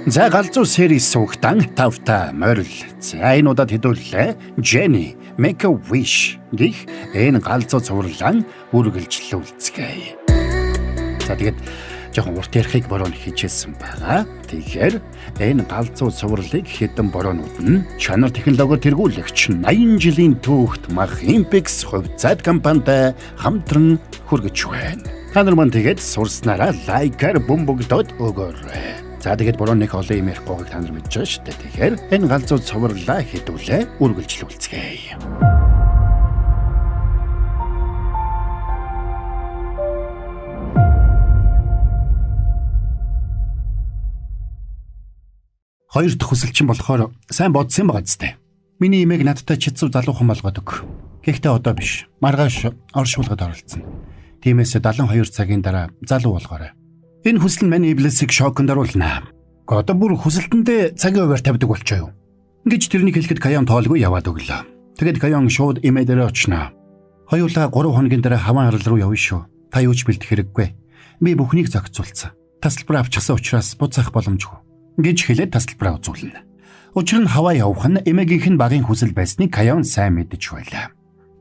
За галзуу series суугтан тавта морил. За энэ удаад хэдүүллээ. Jenny Make a Wish гэх энэ галзуу цувралан үргэлжлүүлцгээе. За тэгээд жоохон урт ярихыг бороо хийжсэн байгаа. Тэгэхээр энэ галзуу цувралыг хэдэн бороонууд нь чанар технологиор тэргүүлэгч 80 жилийн түүхт мах Impex хувьцаат компанитай хамтран хүргэж байна. Та нар мань тэгээд сурснараа лайкаар бөмбөгдөөд өгөөрэй. За тэгээд бороо нэг олон юм ярихгүй та нар мэдж байгаа шүү дээ. Тэгэхээр энэ галзуу цувралаа хэдүүлээ үргэлжлүүлцгээе. Хоёр дахь хүсэлчин болохоор сайн бодсон байгаа зү. Миний имийг надтай чицүү залуухан болгоод өг. Гэхдээ одоо биш. Маргааш оршуулгад оролцсон. Тиймээс 72 цагийн дараа залуу болгоорой. Энэ хүсэл нь миний иблисийг шоконд оруулнаа. Одоо бүр хүсэлтэндээ цагийн хуваар тавьдаг болчихоо юу. Ингэж тэрнийг хэлэхэд Каян тоолгүй яваад өглөө. Тэгэд Каян шууд имээ дээр очноо. Хоёулаа 3 хоногийн дараа хаван арал руу явна шүү. Та юу ч бэлдэх хэрэггүй. Би бүхнийг зохицуулсан. Тасалбар авчихсан учраас буцаах боломжгүй. Гэж хэлээд тасалбараа үзүүлнэ. Учир нь хаваа явах нь эмээгийнх нь багын хүсэл байсныг Каян сайн мэдэж байлаа.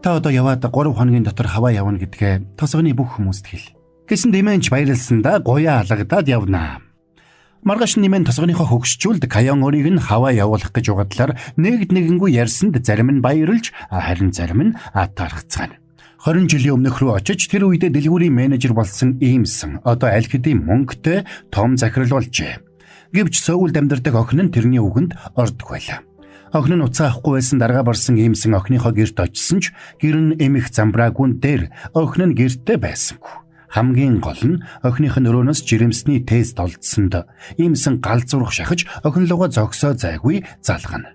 Та одоо яваад 3 хоногийн дотор хаваа явна гэдгээ тосгоны бүх хүмүүст хэл. Гэсэн дэмэнч баярлсандаа гоёа алгадаад явнаа. Маргааш нэмэн тосгоныхоо хөгшчүүлд Каян өрийг нь хаваа явуулах гэж угадлаар нэгэнгүй ярьсанд зарим нь баярлж харин зарим нь атаархцгаана. 20 жилийн өмнөх рүү очиж тэр үедээ дэлгүүрийн менежер болсон иймсэн одоо аль хэдийн мөнгөтэй том захирал болжээ. Гэвч Сөүлд амьдардаг охин нь тэрний үгэнд ордог байлаа. Охин нь уцаа авахгүй байсан дарга барсан иймсэн охиныхоо гэрт очисон ч гэр нь эмэх замбраагүн дээр охин нь гэртээ байсангүй. Хамгийн гол нь охиных нь өрөөнөөс жирэмсний тест олдсонд иймсэн галзуурах шахаж охин луга зогсоо зайгүй залгана.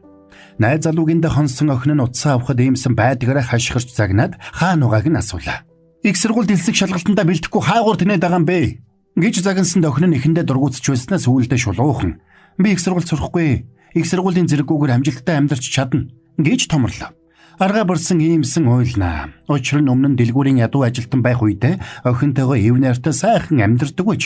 Найз залуугиндээ хонсон охин нь утсаа авахд иймсэн байдгаараа хашгирч загнаад хаана угааг нь асуулаа. Их сургууль дэлсэг шалгалтандаа бэлдэхгүй хаагуур тэнээд байгаа юм бэ? Гэж загнасанд охин нь ихэндээ дургуутч байснаас үүлдээ шулуухан. Би их сургууль сурахгүй. Их сургуулийн зэрэггүйгээр амжилттай амьдарч чадна гэж томрлоо. Арга барсан иймсэн ойлнаа. Учир нь өмнө нь дэлгүүрийн ядуу ажилтан байх үедээ охинтойгоо эв найртай сайхан амьдардаг гэж.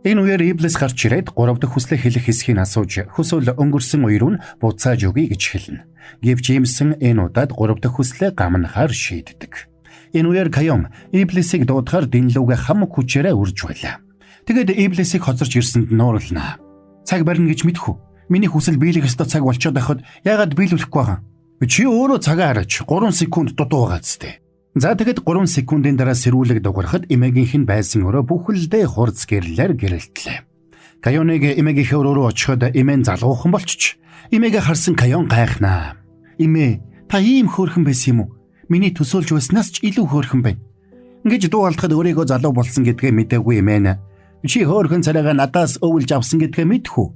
Энэ үеэр Иблис гарч ирээд 3 дахь хүслээ хэлэх хэсгийг асууж хүсвэл өнгөрсөн үе рүү буцааж өгье гэж хэлнэ. Гэвч иймсэн энэ удаад 3 дахь хүслээ гамнахаар шийддэг. Энэ үеэр Каян Иблисийг дуудахаар дэнлүүгээ хам хүчээрээ үрж байлаа. Тэгэд Иблисийг хоцорч ирсэнд нуурлнаа. Цаг барина гэж мэдхүү. Миний хүсэл биелэх ёстой цаг болчиход байхад яагаад биелүүлэхгүй байгаа? Чи өөрөө цагаа хараач 3 секунд дутуу байгаа зү. За тэгэд 3 секундын дараа сэрүүлэг дуурахад эмээгийнх нь байсан өрөө бүхэлдээ хурц гэрлэлээр гэрэлтлээ. Каяныг эмээгийнхээ өрөө очиход эмээн залгуухан болчих. Эмээгээ харсан Каян гайхнаа. Эмээ та ийм хөөрхөн байсан юм уу? Миний төсөөлж байснаас ч илүү хөөрхөн байна. Ингэж дуу алдахад өөрийгөө залуу болсон гэдгээ мэдээгүй эмээн. Чи хөөрхөн царайгаа надаас өвлж авсан гэдгээ мэдхүү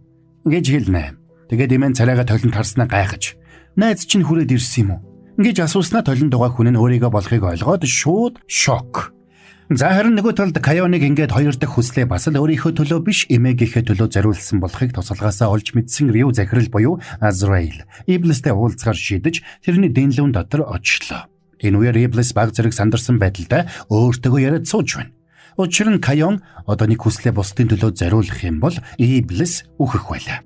гэж хэлнэ. Тэгээд эмээн царайгаа толинд харснаа гайхаж найз чинь хүрээд ирсэн юм уу? Гэж асууснаа толинд байгаа хүн нь өөрийгөө болохыг ойлгоод шууд шок. За харин нөгөө талд Каяныг ингээд хоёр дахь хүслээ бас л өөрийнхөө төлөө биш эмээгийнхээ төлөө зориулсан болохыг тусалгаасаа олж мэдсэн Рю захирал буюу Азраил Иблистэй уулзгаар шийдэж тэрний дэнлүүн дотор очлоо. Энэ үеэр Иблис баг зэрэг сандарсан байдалтай өөртөөгөө яриад сууж байна. Учир нь Каян одоо нэг хүслээ бусдын төлөө зориулах юм бол Иблис үхэх байлаа.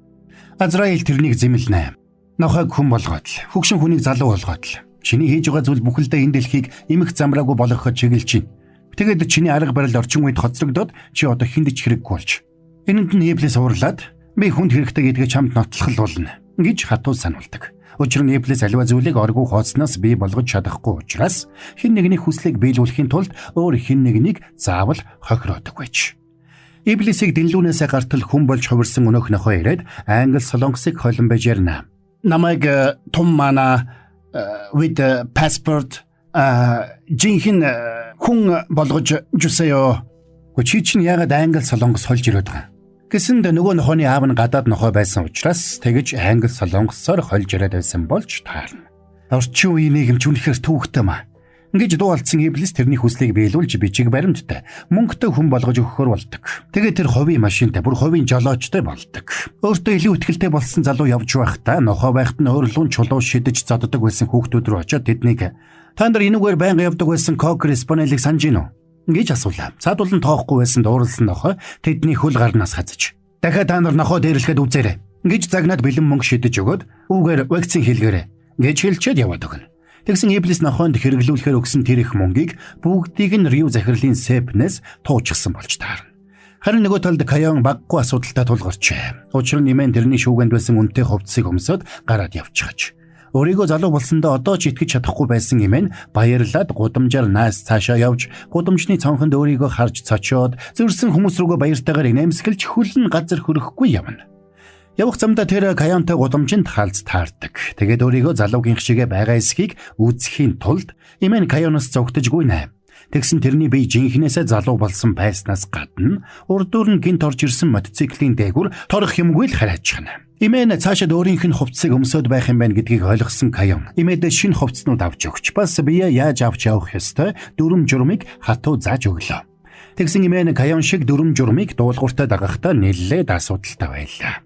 Азраил тэрнийг зэмлэнэ. Нохойг хүн болгоод л хөгшин хүнийг залуу болгоод л чиний хийж байгаа зүйл бүхэлдээ энэ дэлхийг эмх замраагүй болгоход чиглэж чинь. Тэгэд чиний арга барил орчин үед хоцрогдоод чи одоо хиндэж хэрэггүй болж. Энэнд нь Иблис уурлаад би хүнд хэрэгтэй гэдгээ чамд нотлох болно гэж хатуу сануулдаг. Учир нь Иблис аливаа зүйлийг оргуу хооцноос бий болгож чадахгүй учраас хэн нэгний хүслийг биелүүлэхийн тулд өөр хэн нэгнийг заавал хохироодог байж. Иблисийг дэнлүүнээсээ гартал хүн болж хувирсан өнөөх нохоо ирээд англи солонгосыг холон байж ярина. Намайг том мана with passport жинхэнэ хүн болгож 주세요. Чи чинь яагаад англи солонгос холж ирээд байгаа? Гэсэнд нөгөө нохооны аав нь гадаад нохоо байсан учраас тэгэж англи солонгосоор холж ирээд байсан болж таарна. Орчин үеийн нийгэмч үнэхээр төвөгтэй маа. Ингэж дуу алдсан Иблис тэрний хүслийг биелүүлж бичиг баримттай мөнгөтэй хүн болгож өгөхөр болдог. Тэгээд тэр хувийн машинтай бүр хувийн жолоочтой болдог. Өөртөө илүү ихтэй болсон залуу явж байхдаа нохоо байхад нь өөрлөн чулуу шидэж зоддог байсан хүүхдүүд рүү очиод тэднийг та нар энүүгээр байнга явдаг байсан Кокер Спанелийг санаж гин үү? Гэж асуулаа. Цаадуулан тоохгүй байсан дуурлсан нохой тэдний хөл гарнаас хазаж. Дахиад та нар нохоо дээрлэхэд үзээрэй. Гэж загнаад бэлэн мөнгө шидэж өгөөд үүгээр вакцин хийлгээрэй гэж хэлчихэд яваад өгнө. Тэгсэн Иблис нохоонд хэрэглүүлэхээр өгсөн тэр их мөнгийг бүгдийг нь Рю захирлын Сепнес туучсан болж таарна. Харин нөгөө талд Кайон баггүй асуудалтай тулгарчээ. Учир нь Имэн тэрний шүүгэнд байсан үнэтэй хувцсыг өмсөд гараад явчихаж. Өөрийгөө залуу болсондоо одоо ч итгэж чадахгүй байсан Имэн баярлаад гудамжаар наас цаашаа явж гудамжны цонхонд өөрийгөө харж цочоод зөрсөн хүмүүс рүүгээ баяртайгаар инээмсэглэж хөлн газар хөрөхгүй явна. Явах замдаа тэр Кайонтой гудамжинд хаалц таардаг. Тэгээд өөрийгөө залуугийн шигээ байгаа эсхийг үүсгэхийн тулд Имэн Кайоноос зогтожгүй нэ. Тэгсэн тэрний бие жинхнээсээ залуу болсон байснаас гадна урдуур нь гинт орж ирсэн мотоциклийн дээгүр торох юмгүй л хараачихна. Имэн цаашид өөрийнх нь хувцсыг өмсөд байх юм байна гэдгийг ойлгосон Кайон Имэд шинэ хувцснууд авч өгч бас бие яаж авч явах ёстой дүрм журмыг хатуу зааж өглөө. Тэгсэн Имэн Кайон шиг дүрм журмыг дуулууртаа дагахтаа нэлээд асуудалтай байлаа.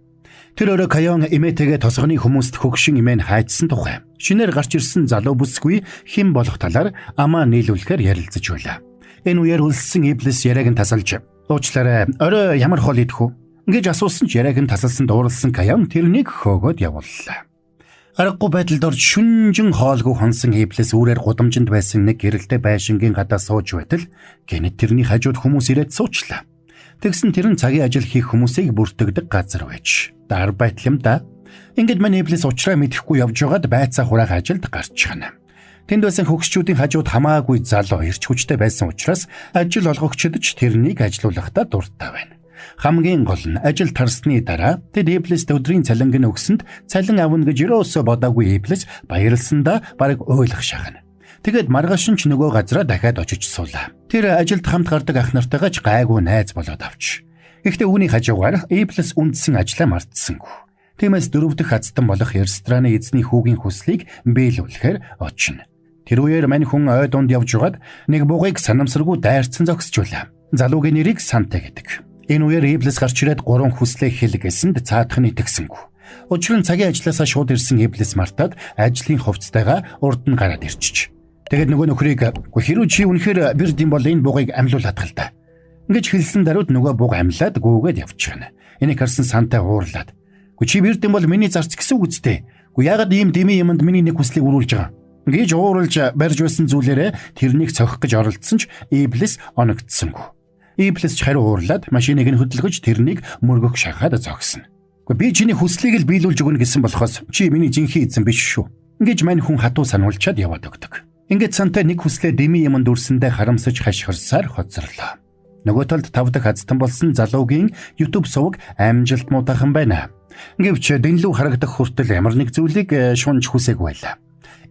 Тэр өөрөө Кайон Имэтэйгээ тосгоны хүмүүст хөгшин Имэн хайдсан тухай шинээр гарч ирсэн залуу бүсгүй хэн болох талаар амаа нийлүүлэхээр ярилцаж байлаа. Энэ үеэр үлссэн Иблис яриаг нь тасалж уучлаарай орой ямар хоол идэх үү гэж асуусан ч яриаг нь тасалсан дууралсан Кайон тэрнийг хөөгөөд явууллаа. Аргагүй байдалд орж шүнжин хоолгүй хонсон Иблис үүрээр гудамжинд байсан нэг гэрэлтэй байшингийн гадаа сууж байтал гэнэт тэрний хажууд хүмүүс ирээд суучлаа. Тэгсэн тэр нь цагийн ажил хийх хүмүүсийг бүртгэдэг газар байж. Дар байтал юм да. Ингээд мань Иблис уучраа мэдэхгүй явж байгаад байцаа хураах ажилд гарчихна. Тэнд байсан хөгшчүүдийн хажууд хамаагүй залуу ирч хүчтэй байсан учраас ажил олгогчдод ч тэрнийг ажилуулахдаа дуртай байна. Хамгийн гол нь ажил тарсны дараа тэд Иблист өдрийн цалинг нь өгсөнд цалин авна гэж юусоо бодоогүй Иблис баярлсандаа бараг ойлгох шахна. Тэгээд маргааш нь ч нөгөө газараа дахиад очиж суулаа. Тэр ажилд хамт гардаг ах нартайгаа ч гайгүй найз болоод авч. Гэхдээ үүний хажуугаар Иблис үндсэн ажлаа мартсангүй. Тиймээс дөрөв дэх азтан болох рестораны эзний хүүгийн хүслийг биелүүлэхээр очино. Тэр үеэр мань хүн ой дунд явж байгаад нэг бугыг санамсаргүй дайрцсан зогсчихлаа. Залуугийн нэрийг Санта гэдэг. Энэ үеэр Иблис гарч ирээд 3 хүслээ хэлгээсэнд цаадах нь итгэсэнгүй. Учир нь цагийн ажлаасаа шууд ирсэн Иблис мартаад ажлын хувцтайгаа урд нь гараад ирчих. Тэгээд нөгөө нөхрийг "Хэрвээ чи үнэхээр бэрд юм бол энэ бугыг амьлуулах л та." Ингэж хэлсэн даруйд нөгөө буг амьлаад гүүгээд явчихна. Энийг харсан Санта уурлаад "Чи бэрд юм бол миний зарц гэсэн үг үстэй. Яагаад ийм дэмий юмд миний нэг хүслийг үрүүлж байгаа?" гэж ууралж барьж байсан зүйлээрээ тэрнийг цохих гэж оролдсон ч Иблис оногдсонгүй. Иблис ч хариу уурлаад машиныг нь хөдөлгөж тэрнийг мөргөх шахаад зогсно. "Би чиний хүслийг л биелүүлж өгнө гэсэн болохоос чи миний жинхэнэ эзэн биш шүү." гэж мань хүн хатуу сануулчаад яваад өгдөг. Ингээд Санта нэг хүслээ дэмий юмд үрсэндээ харамсаж хашгирсаар хоцорлоо. Нөгөө талд 5 дахь азтан болсон залуугийн YouTube суваг амжилт муудаахан байна. Гэвч дэнлүү харагдах хүртэл ямар нэг зүйлийг шунж хүсээг байлаа.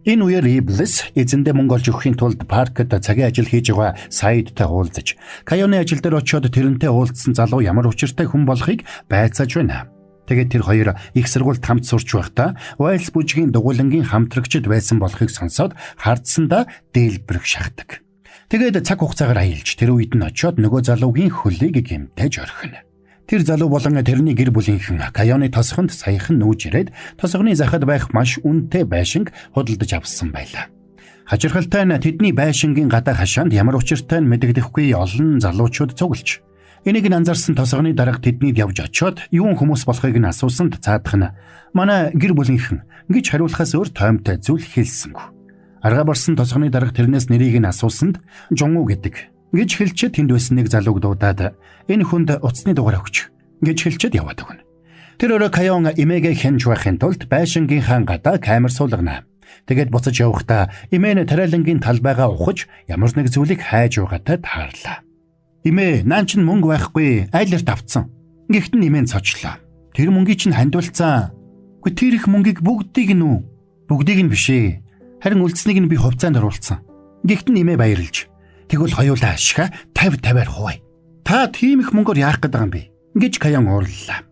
Энэ үеэр Иблис эзэндээ мөнгө олж өгөхийн тулд паркт цагийн ажил хийж байгаа Саидтай уулзаж, Кайоны ажил дээр очиод тэрнтэй уулзсан залуу ямар учиртай хүн болохыг байцааж байна. Тэгээд тэр хоёр их сургуульд хамт сурч байхдаа Уайлс бүжгийн дугуйлангийн хамтрагчид байсан болохыг сонсоод хардсандаа дээлбэрх шахдаг. Тэгээд цаг хугацаагаар аялж тэр үед нь очиод нөгөө залуугийн хөлийг гэмтэж орхино. Тэр залуу болон тэрний гэр бүлийнхэн Кайоны тосгонд саяхан нүүж ирээд тосгоны захад байх маш үнэтэй байшинг худалдаж авсан байлаа. Хачирхалтай нь тэдний байшингийн гадаа хашаанд ямар учиртай нь мэдэгдэхгүй олон залуучууд цуглаж. Энийг нь анзаарсан тосгоны дарга тэднийг явж очиод юун хүмүүс болохыг нь асуусанд цаадах нь "Манай гэр бүлийнхэн" гэж хариулахаас өөр тоомтой зүйл хэлсэнгүй. Арга барсан тосгоны дарга тэрнээс нэрийг нь асуусанд "Жунгу" гэдэг гэж хэлчихэд тэнд байсан нэг залууг дуудаад "Энэ хүнд уцсны дугаар өгч" гэж хэлчихэд яваад өгнө. Тэр өөрөө Кайон Имэгээ хянж байхын тулд байшингийнхаа гадаа камер суулгана. Тэгээд буцаж явахдаа Имэн тариалангийн талбайгаа ухаж ямар нэг зүйлийг хайж байгаатай таарлаа. "Имэ, наан чинь мөнгө байхгүй, айлерт авцсан." Гэхдээ Имэн цочлоо. "Тэр мөнгийг чинь хандуулсан." "Гэхдээ тэр их мөнгийг бүгдийг нь үү?" "Бүгдийг нь биш ээ. Харин үлдснийг нь би хувьцаанд оруулсан." Гэхдээ Имэ баярлж "Тэгвэл хоёулаа ашига 50-50-аар хувай. Та тийм их мөнгөөр яах гээд байгаа юм бэ?" гэж Кайон уурлаа.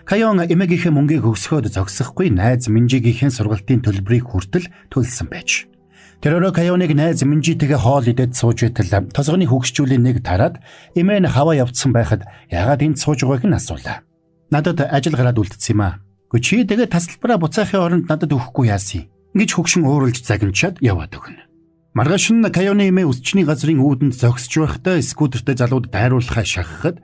Кайон Имэгийнхээ мөнгийг өгсгөөд зогсохгүй найз Минжигийнхээ сургалтын төлбөрийг хүртэл төлсөн байж. Тэр өөрөө Кайоныг найз Минжитэйгээ хоол идээд сууж байтал тосгоны хөгшчүүлийн нэг тараад Имэн хаваа явцсан байхад яагаад энд сууж байгааг нь асуулаа. "Надад ажил гараад үлдсэн юм аа. Чи тэгээд тасалбараа буцаахын оронд надад өгөхгүй яасан?" гэж хөгшин ууралж загнчаад яваад өгнө. Маргааш нь Кайоны Имэ өсчний газрын үүдэнд зогсож байхдаа скутертэй залууд дайруулахаа шахахад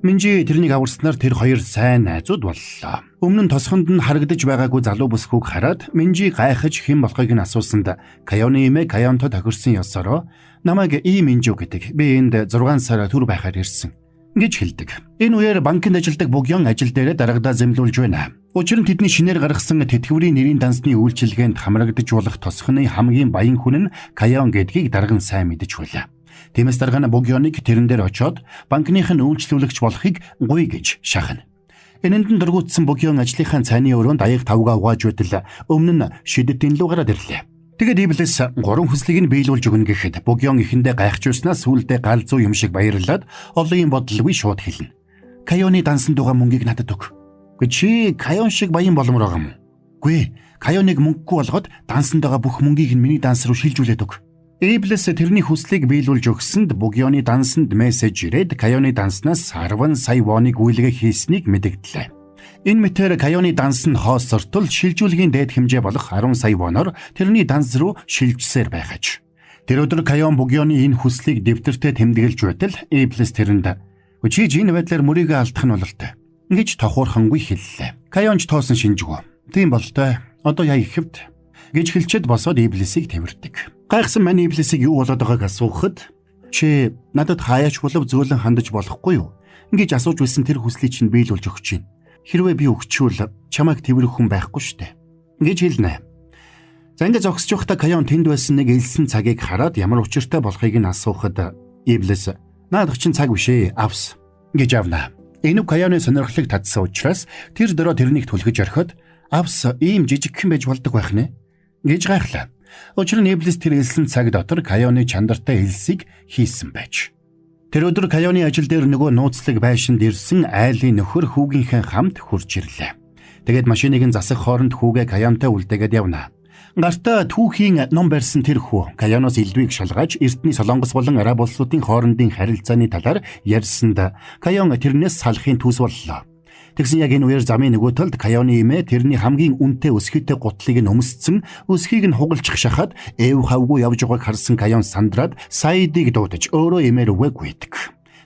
Минжи тэрнийг аварснаар тэр хоёр сайн найзууд боллоо. Өмнө нь тосгонд нь харагдаж байгаагүй залуу бүсгүйг хараад Минжи гайхаж хэн болохыг нь асуусанд Кайоны эмээ Кайонто тохирсон ёсороо намайг Минжи гэдэг. Би энд 6 сар төр байхаар ирсэн гэж хэлдэг. Энэ үеэр банкнд ажилладаг Богён ажил дээрээ дарагдаа зэмлүүлж байна. Учир нь тэдний шинээр гаргасан тэтгэврийн нэрийн дансны үйлчилгээнд хамрагдаж болох тосхны хамгийн баян хүн нь Кайон гэдгийг дарган сайн мэдэж байлаа. Тиймээс дарга нь Богёныг тэрэн дээр очоод банкных нь үйлчлүүлэгч болохыг гуй гэж шахна. Энэнд нь дургуутсан Богён ажлынхаа цайны өрөөнд аяг тавгаа угааж байтал өмнө нь шидэт энлүү гараад ирлээ. Тэгээд Иблис 3 хүслийг нь биелүүлж өгнө гэхэд Богён эхэндээ гайхажууснаас сүүлдээ галзуу юм шиг баярлаад олон юм бодлогүй шууд хэлнэ. Кайоны дансанд байгаа мөнгийг надад өг. Чи Кайон шиг баян боломор байгаа юм уу? Гүй, Кайоныг мөнгөгүй болгоод дансанд байгаа бүх мөнгийг нь миний данс руу шилжүүлээд өг. Иблис тэрний хүслийг биелүүлж өгсөнд Богёны дансанд мессеж ирээд Кайоны данснаас 10 сая воныг үйлгээ хийснийг мэдэгдлээ. Энэ мэтэр Кайоны данс нь хоосортол шилжүүлгийн дээд хэмжээ болох 10 сая воноор тэрний данс руу шилжсээр байхаж. Тэр өдөр Кайон Богёны энэ хүслийг дэвтэртээ тэмдэглэж байтал Иблис тэрэнд "Чи энэ байдлаар мөрийгөө алдах нь бололтой" гэж тохуурхангүй хэллээ. Кайонч тоосон шинжгүй. "Тийм болтой. Одоо яа ихэвд" гэж хэлчихэд босоод Иблисийг тэмэрдэг. Гайхсан мань Иблисийг юу болоод байгааг асуухад "Чи надад хаяач болов зөөлөн хандаж болохгүй юу?" гэж асууж байсан тэр хүслийг чинь биелүүлж өгч чинь. "Хэрвээ би өгчвөл чамайг тэврэх хүн байхгүй штэ" гэж хэлнэ. За ингэ зогсож байхдаа Кайон тэнд байсан нэг элсэн цагийг хараад ямар учиртай болохыг нь асуухад Иблис "Наадах чинь цаг бишээ, авс" гэж авна. Энэ Кайоны сонирхлыг татсан учраас тэр дөрөө тэрнийг түлхэж орхиод "Авс ийм жижигхэн байж болдог байх нэ" гэж гайхлаа. Учир нь Иблис тэр элсэн цаг дотор Кайоны чандартай элсийг хийсэн байж. Тэр өдөр Кайоны ажил дээр нөгөө нууцлаг байшинд ирсэн айлын нөхөр хүүгийнхээ хамт хурж ирлээ. Тэгээд машиныг нь засах хооронд хүүгээ Кайонтой үлдээгээд явна. Гартаа түүхийн ном барьсан тэр хүү Кайоноос элдвийг шалгаж Эртний Солонгос болон Араб улсуудын хоорондын харилцааны талаар ярьсанд Кайон тэрнээс салахын төс боллоо. Тэгсэн яг энэ үеэр замын нөгөө талд Кайоны эмээ тэрний хамгийн үнэтэй өсгийтэй гутлыг нь өмсцэн өсхийг нь хугалчих шахаад эв хавгүй явж байгааг харсан Кайон сандраад Саидыг дуудаж өөрөө эмээр үгээг гүйдэг.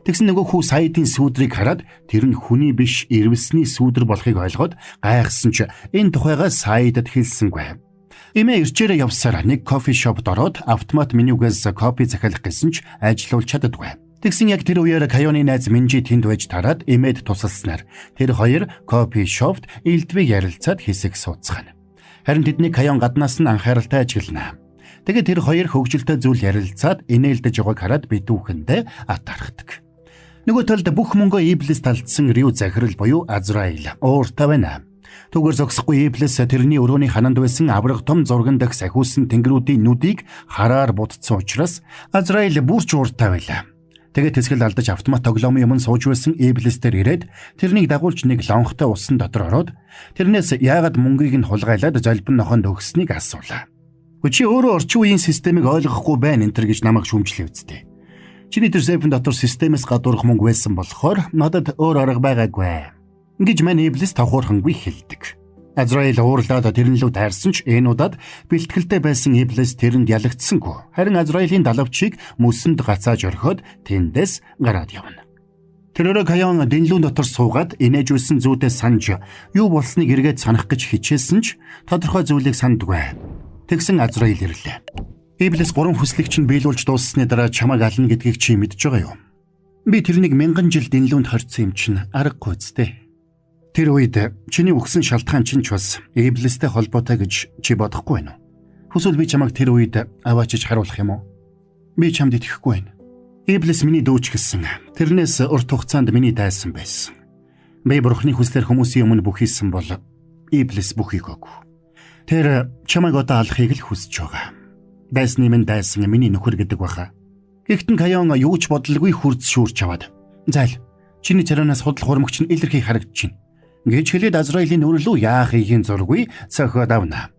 Тэгсэн нөгөө хүү Саидын сүүдрийг хараад тэр нь хүний биш ирвэсний сүүдэр болохыг ойлгоод гайхсан ч энэ тухайгаа Саидад хэлсэнгүй. Эмээ ирчээрээ явсаар нэг кофе шопд ороод автомат менюгээс кофе захиалах гэсэн ч ажиллаулж чаддаггүй. Тэгсэн яг тэр үеэр Кайоны найз Минжи тэнд байж тараад эмээд тусалснаар тэр хоёр кофе шопд элдвийг ярилцаад хэсэг сууцгаана. Харин тэдний Кайон гаднаас нь анхааралтай ажиглана. Тэгээд тэр хоёр хөгжилтэй зүйл ярилцаад инээлдэж байгааг хараад битүүхэндээ атаархдаг. Нөгөө талд бүх мөнгөө Иблис талдсан Рю захирал буюу Азраил ууртай байна. Түгээр зогсохгүй Иблис тэрний өрөөний хананд байсан авраг том зурган дах сахиусан тэнгэрүүдийн нүдийг хараар будцсан учраас Азраил бүрч ууртай байлаа. Тэгээд тэсгэл алдаж автомат тоглоомын өмнө сууж байсан Иблис дээр ирээд тэрнийг дагуулж нэг лонхтой усан дотор ороод тэрнээс яагаад мөнгийг нь хулгайлаад золбин нохонд өгснийг асуулаа. Чи өөрөө орчин үеийн системийг ойлгохгүй байна энэ гэж намайг шүүмжлээ үсттэй. Чиний тэр сейфэн дотор системээс гадуурх мөнгө байсан болохоор надад өөр арга байгаагүй гэж мань Иблис тохуурхангүй хэлдэг. Азраил уурлаад тэрнлүү тайрсан ч энэ удаад бэлтгэлтэй байсан Иблис тэрэнд ялагдсангүй. Харин Азраилийн далавчийг мөсөнд гацааж орхиод тэндээс гараад явна. Тэрээр Кайон дэнлүүн дотор суугаад инээж үйсэн зүйдээ санаж юу болсныг эргээд санах гэж хичээсэн ч тодорхой зүйлийг сандгүй. Тэгсэн Азраил ирлээ. Иблис 3 хүслийг чинь биелүүлж дууссаны дараа чамайг ална гэдгийг чи мэдж байгаа юу? Би тэрнийг 1000 жил дэнлүүнд хорцсон юм чинь аргагүй зү. Тэр үед чиний өгсөн шалтгаан чинь ч бас Иблистэй холбоотой гэж чи бодохгүй байна уу? Хүсвэл би чамайг тэр үед аваачиж харуулах юм уу? Би чамд итгэхгүй байна. Иблис миний дүүч гэсэн. Тэрнээс урт хугацаанд миний дайсан байсан. Би бурхны хүслээр хүмүүсийн өмнө бүх хийсэн бол Иблис бүхийг өгөв. Тэр чамайг одоо алахыг л хүсэж байгаа. Дайсны минь дайсан миний нөхөр гэдэг баха. Гэхдээ Кайон юу ч бодлогүй хурц шүүрч аваад "Зайл, чиний царанаас худал хурамгч нь илэрхий харагдчихэв" гэж хэлээд Азраилийн өрлөө яахыгийн зургүй цохиод авна.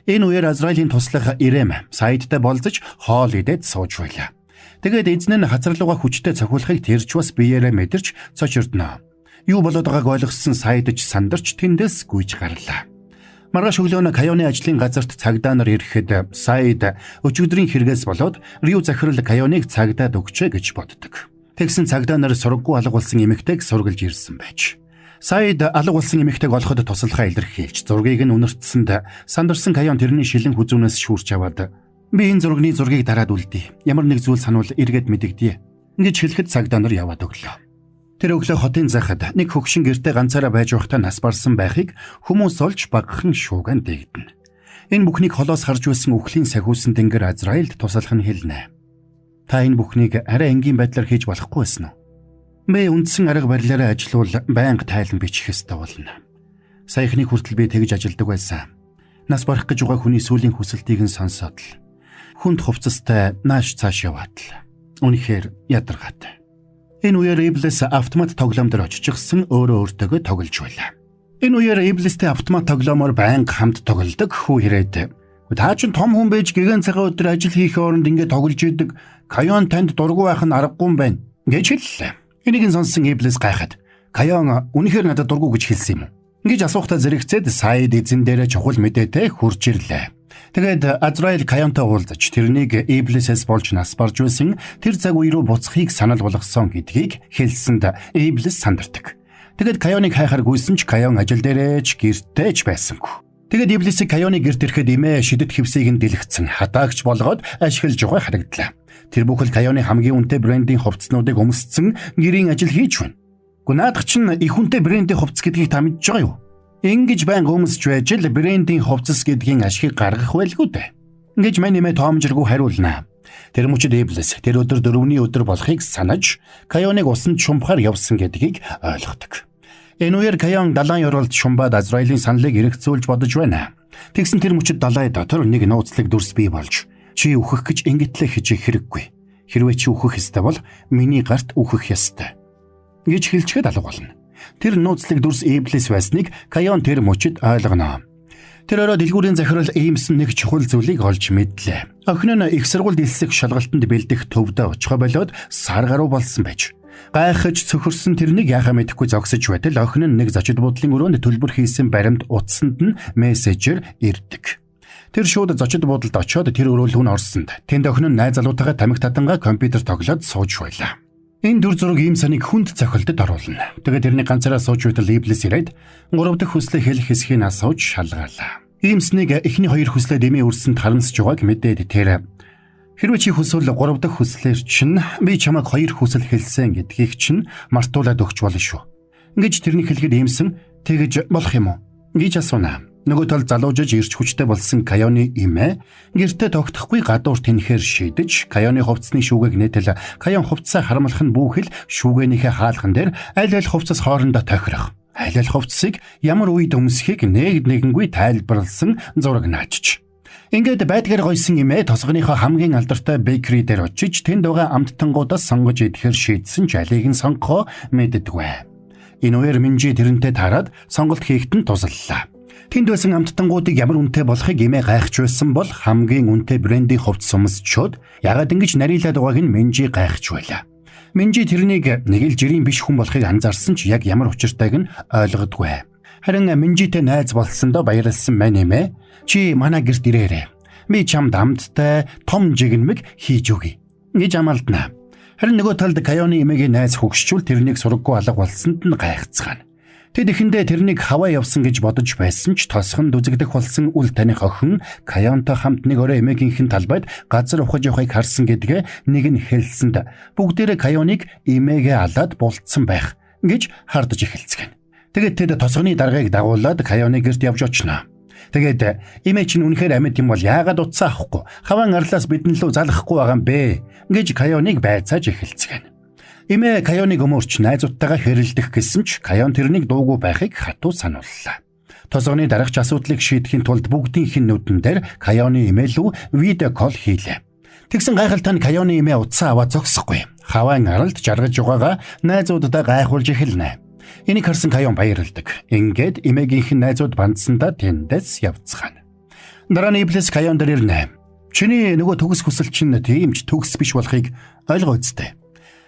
Энэ үеэр Азраилийн туслах Ирэм Саидтай болзож хоол идээд сууж байлаа. Тэгээд эзэн нь хацралууга хүчтэй цохиулахыг тэрч бас биеэрээ мэдэрч цочирдно. Юу болоод байгааг ойлгосон Саидж сандарч тэндээс гүйж гарлаа. Маргааш өглөө Кайоны ажлын газарт цагдаа нар ирэхэд Саид өчигдрийн хэрэгээс болоод Рю захирал Кайоныг цагдаад өгчээ гэж боддог. Тэгсэн цагдаа нар сургаггүй алга болсон эмэгтэйг сургалж ирсэн байж. Саяд алга болсон эмэгтэйг олоход туслахаа илэрхийлж зургийг нь үнэртсэнд сандарсан Кайон тэрний шилэн хүзүүнээс шүүрч аваад би энэ зургийг дараад үлдээ. Ямар нэг зүйл сануул эргээд мэдэгдээ. Ингэж хэлэхэд цагдаа нар яваад өглөө. Тэр өглөө хотын захад нэг хөгшин гэртээ ганцаараа байж байхдаа нас барсан байхыг хүмүүс олж багахан шууган дээгдэнэ. Энэ бүхнийг холоос харж байсан үхлийн сахиусан тэнгэр Азраилд туслах нь хэлнэ. Та энэ бүхнийг арай энгийн байдлаар хийж болохгүй байсан уу? Би үндсэн арга барилаараа ажиллавал байнга тайлан бичих ёстой болно. Саяхны хүртэл би тэгж ажилдаг байсан. Нас барах гэж байгаа хүний сүүлийн хүсэлтийг нь сонсоод л хүнд хувцастай нааш цааш яваад л үнэхээр ядаргаатай. Энэ үеэр Иблис автомат тоглоомдор очижсэн өөрөө өөртөөгөө тоглож байлаа. Энэ үеэр Иблистэй автомат тоглоомоор байнга хамт тоглодог хүү ирээд та чинь том хүн байж гигэн цагаан өдөр ажил хийх оронд ингэ тоглож идэг. Кайон танд дургүй байх нь аргагүй юм байна гэж хэллээ. Энийг сонссон Иблис гайхаад Кайон үнэхээр надад дургүй гэж хэлсэн юм уу? Ингэж асуухтаа зэрэгцээд Саид эзэн дээрээ чухал мэдээтэй хурж ирлээ. Тэгээд Азраил Кайонтой уулзаж тэрнийг Иблисээс болж нас барж байсан тэр цаг үе рүү буцахыг санал болгосон гэдгийг хэлсэнд Иблис сандардаг. Тэгээд Кайоныг хайхаар гүйсэн ч Кайон ажил дээрээч гэртээч байсангүй. Тэгээд Иблисийг Кайоны гэрт ирэхэд эмээ шидэт хевсийг нь дэлгэцэн хатаагч болгоод ашиглаж байгаа харагдлаа. Тэр бүхэл Кайоны хамгийн үнэтэй брендийн хувцснуудыг өмсцэн гэрийн ажил хийж байна. Гэхдээ наадах чинь их үнэтэй брендийн хувцс гэдгийг та мэдж байгаа юу? Ингэж байнга өмсч байж л брендийн хувцас гэдгийн ашгийг гаргах байлгүй дээ. Ингэж мань нэмээ тоомжиргүй хариулнаа. Тэр мөчид Иблис тэр өдөр дөрөвний өдөр болохыг санаж Кайоныг усанд шумбахаар явсан гэдгийг ойлгодог. Энэ үеэр Кайон далайн ёроолд шумбаад Азраилийн саналыг эргэцүүлж бодож байна. Тэгсэн тэр мөчид далай дотор нэг нууцлаг дүрс бий болж чи үхэх гэж ингэтлээ хижих хэрэггүй. Хэрвээ чи үхэх ёстой бол миний гарт үхэх ёстой гэж хэлчихэд алга болно. Тэр нууцлаг дүрс Иблис байсныг Кайон тэр мөчид ойлгоно. Тэр орой дэлгүүрийн захирал иймсэн нэг чухал зүйлийг олж мэдлээ. Охин нь их сургуульд элсэх шалгалтанд бэлдэх төвдөө очихоо болоод сар гаруй болсон байж. Гайхаж цөхөрсөн тэрнийг яхаа мэдэхгүй зогсож байтал охин нь нэг зочид буудлын өрөөнд төлбөр хийсэн баримт утсанд нь мессежээр ирдэг. Тэр шууд зочид буудалд очиод тэр өрөөлгөнд орсонд тэнд охин нь найз залуутайгаа тамхи татангаа компьютер тоглоод сууж байлаа. Энэ дүр зураг ийм саныг хүнд цохилтод оруулна. Тэгээд тэрний ганцаараа сууж байтал Иблис ирээд 3 дахь хүслээ хэлэх хэсгийг асууж шалгаалаа. Иймснийг эхний 2 хүслээ дэмий өрсөнд харамсаж байгааг мэдээд тэр хэрвээ чи хүсвэл 3 дахь хүслээр чинь би чамайг 2 хүсэл хэлсэн гэдгийг чинь мартуулаад өгч болно шүү. Ингэж тэрний хэлэхэд иймсэн тэгэж болох юм уу гэж асууна. Нөгөө тал залуужж ирч хүчтэй болсон Кайоны эмээ гэртээ тогтохгүй гадуур тэнхээр шийдэж Кайоны хувцсны шүүгийг нээтэл Кайон хувцсаа харамлах нь бүхэл шүүгэнийхээ хаалхан дээр аль аль хувцас хоорондоо тохирох. Аль аль хувцсыг ямар үед өмсөхийг нэгэнгүй тайлбарлсан зураг наачиж. Ингээд байдгаар гойсон эмээ тосгоныхоо хамгийн алдартай бейкери дээр очиж тэнд байгаа амттангуудаас сонгож идэхээр шийдсэн ч алийг нь сонгохоо мэддэгвэ. Энэ үеэр Минжи тэрнтэй таарад сонголт хийхэд нь тусаллаа. Тэнд байсан амттангуудыг ямар үнэтэй болохыг эмээ гайхаж байсан бол хамгийн үнэтэй брендийн хувцас өмсчөөд ягаад ингэж нарийнлаад байгааг нь Минжи гайхаж байлаа. Минжи тэрнийг нэг л жирийн биш хүн болохыг анзаарсан ч яг ямар учиртайг нь ойлгодгүй. Харин Минжитэй найз болсондоо баярлсан мань эмээ чи манай гэрт ирээрэй. Би чамд амттай том жигнэмэг хийж өгье гэж амладнаа. Харин нөгөө талд Кайоны эмээгийн найз хөгшчүүл тэрнийг сургаггүй алга болсонд нь гайхацгаана. Тэд эхэндээ тэрнийг хаваа явсан гэж бодож байсан ч тосхонд үзэгдэх болсон үл таних охин Кайонтой хамт нэг орой эмээгийнхэн талбайд газар ухаж явахыг харсан гэдгээ нэг нь хэлсэнд бүгдээрээ Кайоныг эмээгээ алаад болцсон байх гэж хардаж эхэлцгэн. Тэгээд тэд тосгоны даргаыг дагуулад Кайоны гэрт явж очно. Тэгээд эмээ чинь үнэхээр амьд юм бол яагаад утсаа авахгүй хаваан арлаас бидэн лөө залахгүй байгаа юм бэ гэж Кайоныг байцааж эхэлцгэн. Эмээ Кайоныг өмөрч найзуудтайгаа хэрэлдэх гэсэн ч Кайон тэрнийг дуугүй байхыг хатуу санууллаа. Тосгоны дараач асуудлыг шийдэхин тулд бүгдийнх нь нүдэн дээр Кайоны эмээ лүү видео кол хийлээ. Тэгсэн гайхалтай нь Кайоны эмээ утсаа аваад зогсохгүй. Хаваан аралд жаргаж байгаагаа найзуудаа гайхуулж эхэлнэ. Энийг харсан Кайон баярлдаг. Ингээд эмээгийнх нь найзууд бандсандаа тэндээс явцгаана. Дараа нь Иблис Кайон дээр ирнэ. Чиний нөгөө төгс хүсэл чинь тийм ч төгс биш болохыг ойлгоо үсттэй.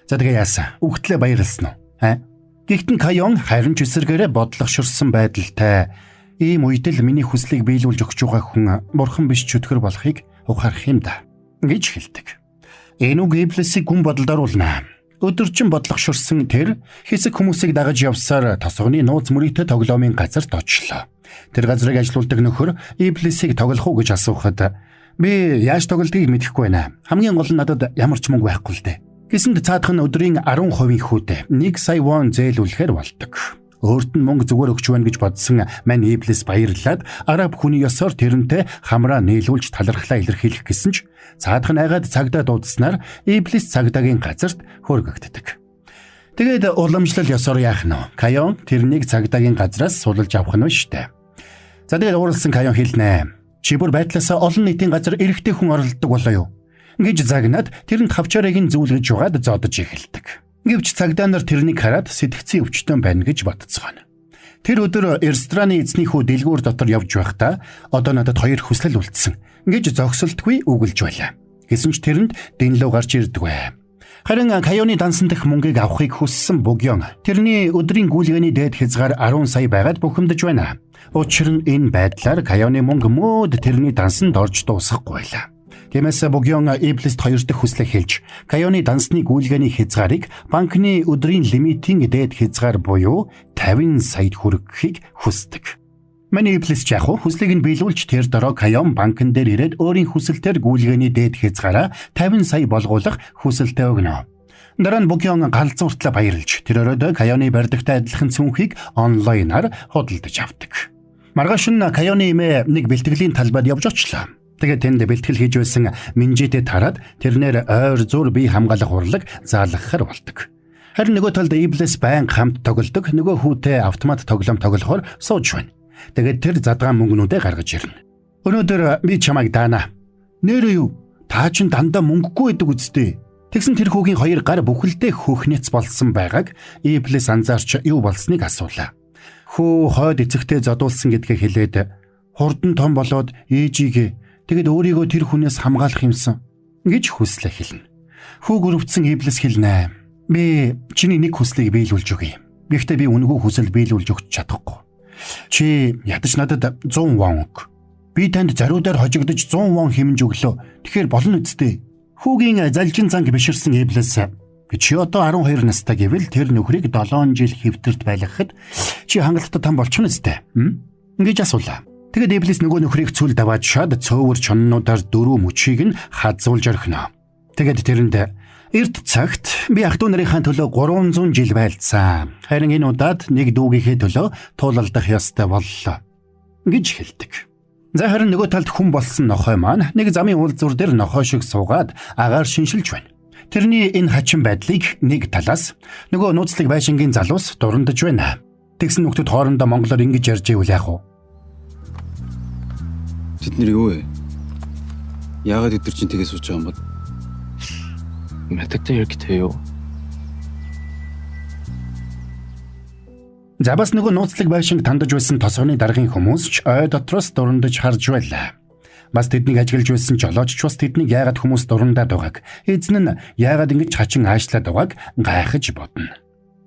За тэгээ яасан? Үгтлээ баярлсан уу? Гэхдээ Кайон харин ч эсэргээрээ бодлогоширсан байдалтай. Ийм үед л миний хүслийг биелүүлж өгч байгаа хүн бурхан биш чөтгөр болохыг ухаарах юм да гэж хэлдэг. Энэ үг Иблисийг гүн бодолд оруулна. Өдөржин бодлогоширсан тэр хэсэг хүмүүсийг дагаж явсаар тосгоны нууц мөрөгтэй тоглоомын газарт очлоо. Тэр газрыг ажилуулдаг нөхөр Иблисийг тоглох уу гэж асуухад би яаж тоглодгийг мэдэхгүй байна. Хамгийн гол нь надад ямар ч мөнгө байхгүй л дээ. Гэсэнд цаадах нь өдрийн 10% хүүдээ 1 сая вон зээлүүлэхээр болдог. Өөрт нь мөнгө зүгээр өгч байна гэж бодсон мань Иблис баярлаад араб хүний ёсоор тэрнтэй хамраа нийлүүлж талархлаа илэрхийлэх гэсэн ч цаадах нь айгаад цагдаа дуудснаар Иблис цагдаагийн газарт хөргөгддөг. Тэгээд уламжлал ёсоор яах нь вэ? Кайон тэрнийг цагдаагийн газраас сулж авах нь штэ. За тэгээд ууралсан Кайон хэлнэ. Чи бүр байдлаасаа олон нийтийн газар эрэгтэй хүн оролддог болоо юу? Гэж загнаад тэрэнд хавчаарыг нь зүүлгэж угаад зодож эхэлдэг. Гэвч цагдаа нар тэрнийг хараад сэтгцийн өвчтөн байна гэж бодцгоно. Тэр өдөр рестораны эзний хүү дэлгүүр дотор явж байхдаа одоо надад 2 хүслэл үлдсэн гэж зогсолтгүй үгэлж байлаа. Гэсэн ч тэрэнд дэнлүү гарч ирдэг бай. Харин Кайоны дансан дэх мөнгийг авахыг хүссэн Богён тэрний өдрийн гүйлгээний дээд хязгаар 10 сая байгаад бухимдаж байна. Учир нь энэ байдлаар Кайоны мөнгө мөөд тэрний дансанд орж дуусахгүй байлаа. Тиймээс Богён Иблист 2 дахь хүслээ хэлж Кайоны дансны гүйлгээний хязгаарыг банкны өдрийн лимитийн дээд хязгаар буюу 50 саяд хүргэхийг хүсдэг. Манай Иблис ч яг хүслийг нь биелүүлж тэр дороо Кайон банкн дээр ирээд өөрийн хүсэлтээр гүйлгээний дээд хязгаараа 50 сая болгуулах хүсэлтэй өгнө. Дараа нь Богён галзууртлаа баярлж тэр оройд Кайоны барьдагтай адилхан цүнхийг онлайнаар худалдаж авдаг. Маргааш нь Кайоны эмээ нэг бэлтгэлийн талбайд явж очлоо. Тэгээд тэнд бэлтгэл хийж байсан Минжитэй тараад тэрнэр ойр зур бие хамгаалах урлаг заалгахаар болдог. Харин нөгөө талд Иблис байнга хамт тоглодог нөгөө хүүтэй автомат тоглоом тоглохоор сууж байна. Тэгээд тэр задгаан мөнгнүүдээ гаргаж ирнэ. Өнөөдөр би чамайг даана. Нэрээ юу? Та чинь дандаа мөнгөгүй байдаг үстэй. Тэгсэн тэр хүүгийн 2 гар бүхэлдээ хөхнэц болсон байгааг Иблис анзаарч юу болсныг асуулаа. Хүү хойд эцэгтэй зодуулсан гэдгээ хэлээд хурдан том болоод ээжигээ тэгэд өөрийгөө тэр хүнээс хамгаалах юмсан гэж хүслээ хэлнэ. Хүү гөрөвцсөн Иблис хэлнэ. Би чиний нэг хүслийг биелүүлж өгье. Гэхдээ би үнэгүй хүсэл биелүүлж өгч чадахгүй. Чи ядаж надад 100 вон өг. Би танд зариудаар хожигдож 100 вон хэмж өглөө. Тэгэхээр болно үсттэй. Хүүгийн залжин занг биширсэн Иблис чи одоо 12 настай гэвэл тэр нөхрийг 7 жил хэвтэрт байлгахад чи хангалттай там болчихно үсттэй. Ингэж асуулаа. Тэгээд Иблис нөгөө нөхрийг цүл даваад шад цөөвөр чоннуудаар 4 мөчийг нь хазуулж орхино. Тэгээд тэрэнд эрт цагт би ах トゥ нарынхаа төлөө 300 жил байлцсан. Харин энэ удаад нэг дүүгийнхээ төлөө туулалдах ёстой боллоо гэж хэлдэг. За харин нөгөө талд хүн болсон нохой маань нэг замын уулзуур дээр нохой шиг суугаад агаар шиншилж байна. Тэрний энэ хачин байдлыг нэг талаас нөгөө нууцлаг байшингийн залуус дурандж байна. Тэгсэн нөхдүүд хоорондоо монголоор ингэж ярьж ивэл яах вэ? Тэд нэр юу вэ? Яагаад өдөр чинь тгээс сууж байгаа юм бэ? Мэдэгтэй хэрэгтэй юу? За бас нөгөө нууцлаг байшинг тандаж байсан тосгоны даргын хүмүүс ч ой дотроос дурандж харж байлаа. Бас тэднийг ажиглаж байсан жолоочч бас тэднийг яагаад хүмүүс дурандаад байгааг, эзэн нь яагаад ингэж хачин аашлаад байгааг гайхаж бодно.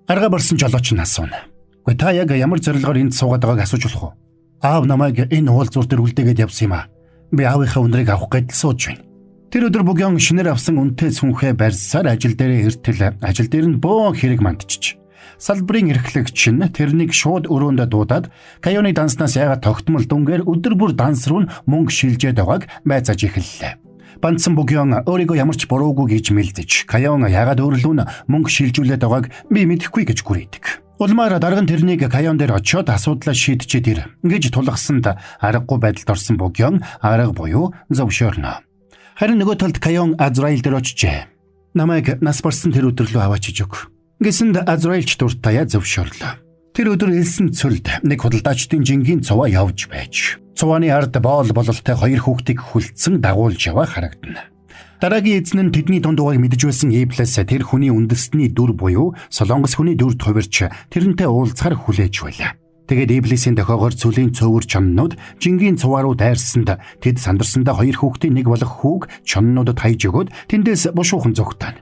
Арга барсан жолооч нь асууна. Гэхдээ та яг ямар зорилгоор энд суугаад байгааг асууж болох уу? Аав намайг энэ уулзуур дээр үлдээгээд явсан юм аа. Би аавынхаа үнрийг авах гэдэл сууж байна. Тэр өдөр Богён шинээр авсан үнэтэй сүнхээ барьсаар ажил дээрээ эртэл ажил дээр нь бөөн хэрэг мандчиж. Салбарын эрхлэгч нь тэрнийг шууд өрөөндө дуудаад Кайоны данснаас яагаад тогтмол дүнгээр өдөр бүр данс руу мөнгө шилжээд байгааг байцааж эхэллээ. Бандсан Богён өөрийгөө ямар ч буруугүй гэж мэлзэж Кайон яагаад өөрлөө нь мөнгө шилжүүлээд байгааг би мэдэхгүй гэж гүрийдэг. Улмаар дарга нь тэрнийг Кайон дээр очиод асуудлаа шийдчихэд ир гэж тулгасанд аргагүй байдалд орсон Богён арга буюу зөвшөөрнө. Харин нөгөө талд Кайон Азраил дээр очижээ. Намайг нас барсан тэр өдөр рүү аваачиж өг. Гэсэнд Азраилч дуртаяа зөвшөөрлөө. Тэр өдөр элсэн цөлд нэг худалдаачдын жингийн цуваа явж байж. Цувааны ард боол бололтой 2 хүүхдийг хүлцэн дагуулж яваа харагдана. Дараагийн эзэн нь тэдний дунд угааг мэдж байсан Иблис тэр хүний үндэстний дүр буюу Солонгос хүний дүр тувирч тэрнтэй уулзахаар хүлээж байлаа. Тэгээд Иблисийн дохоогоор цөлийн цөөвөр чоннууд жингийн цуваа руу дайрсанд тэд сандарсандаа 2 хүүхдийн нэг болох хүүг чоннуудад хайж өгөөд тэндээс бушуухан зогтоно.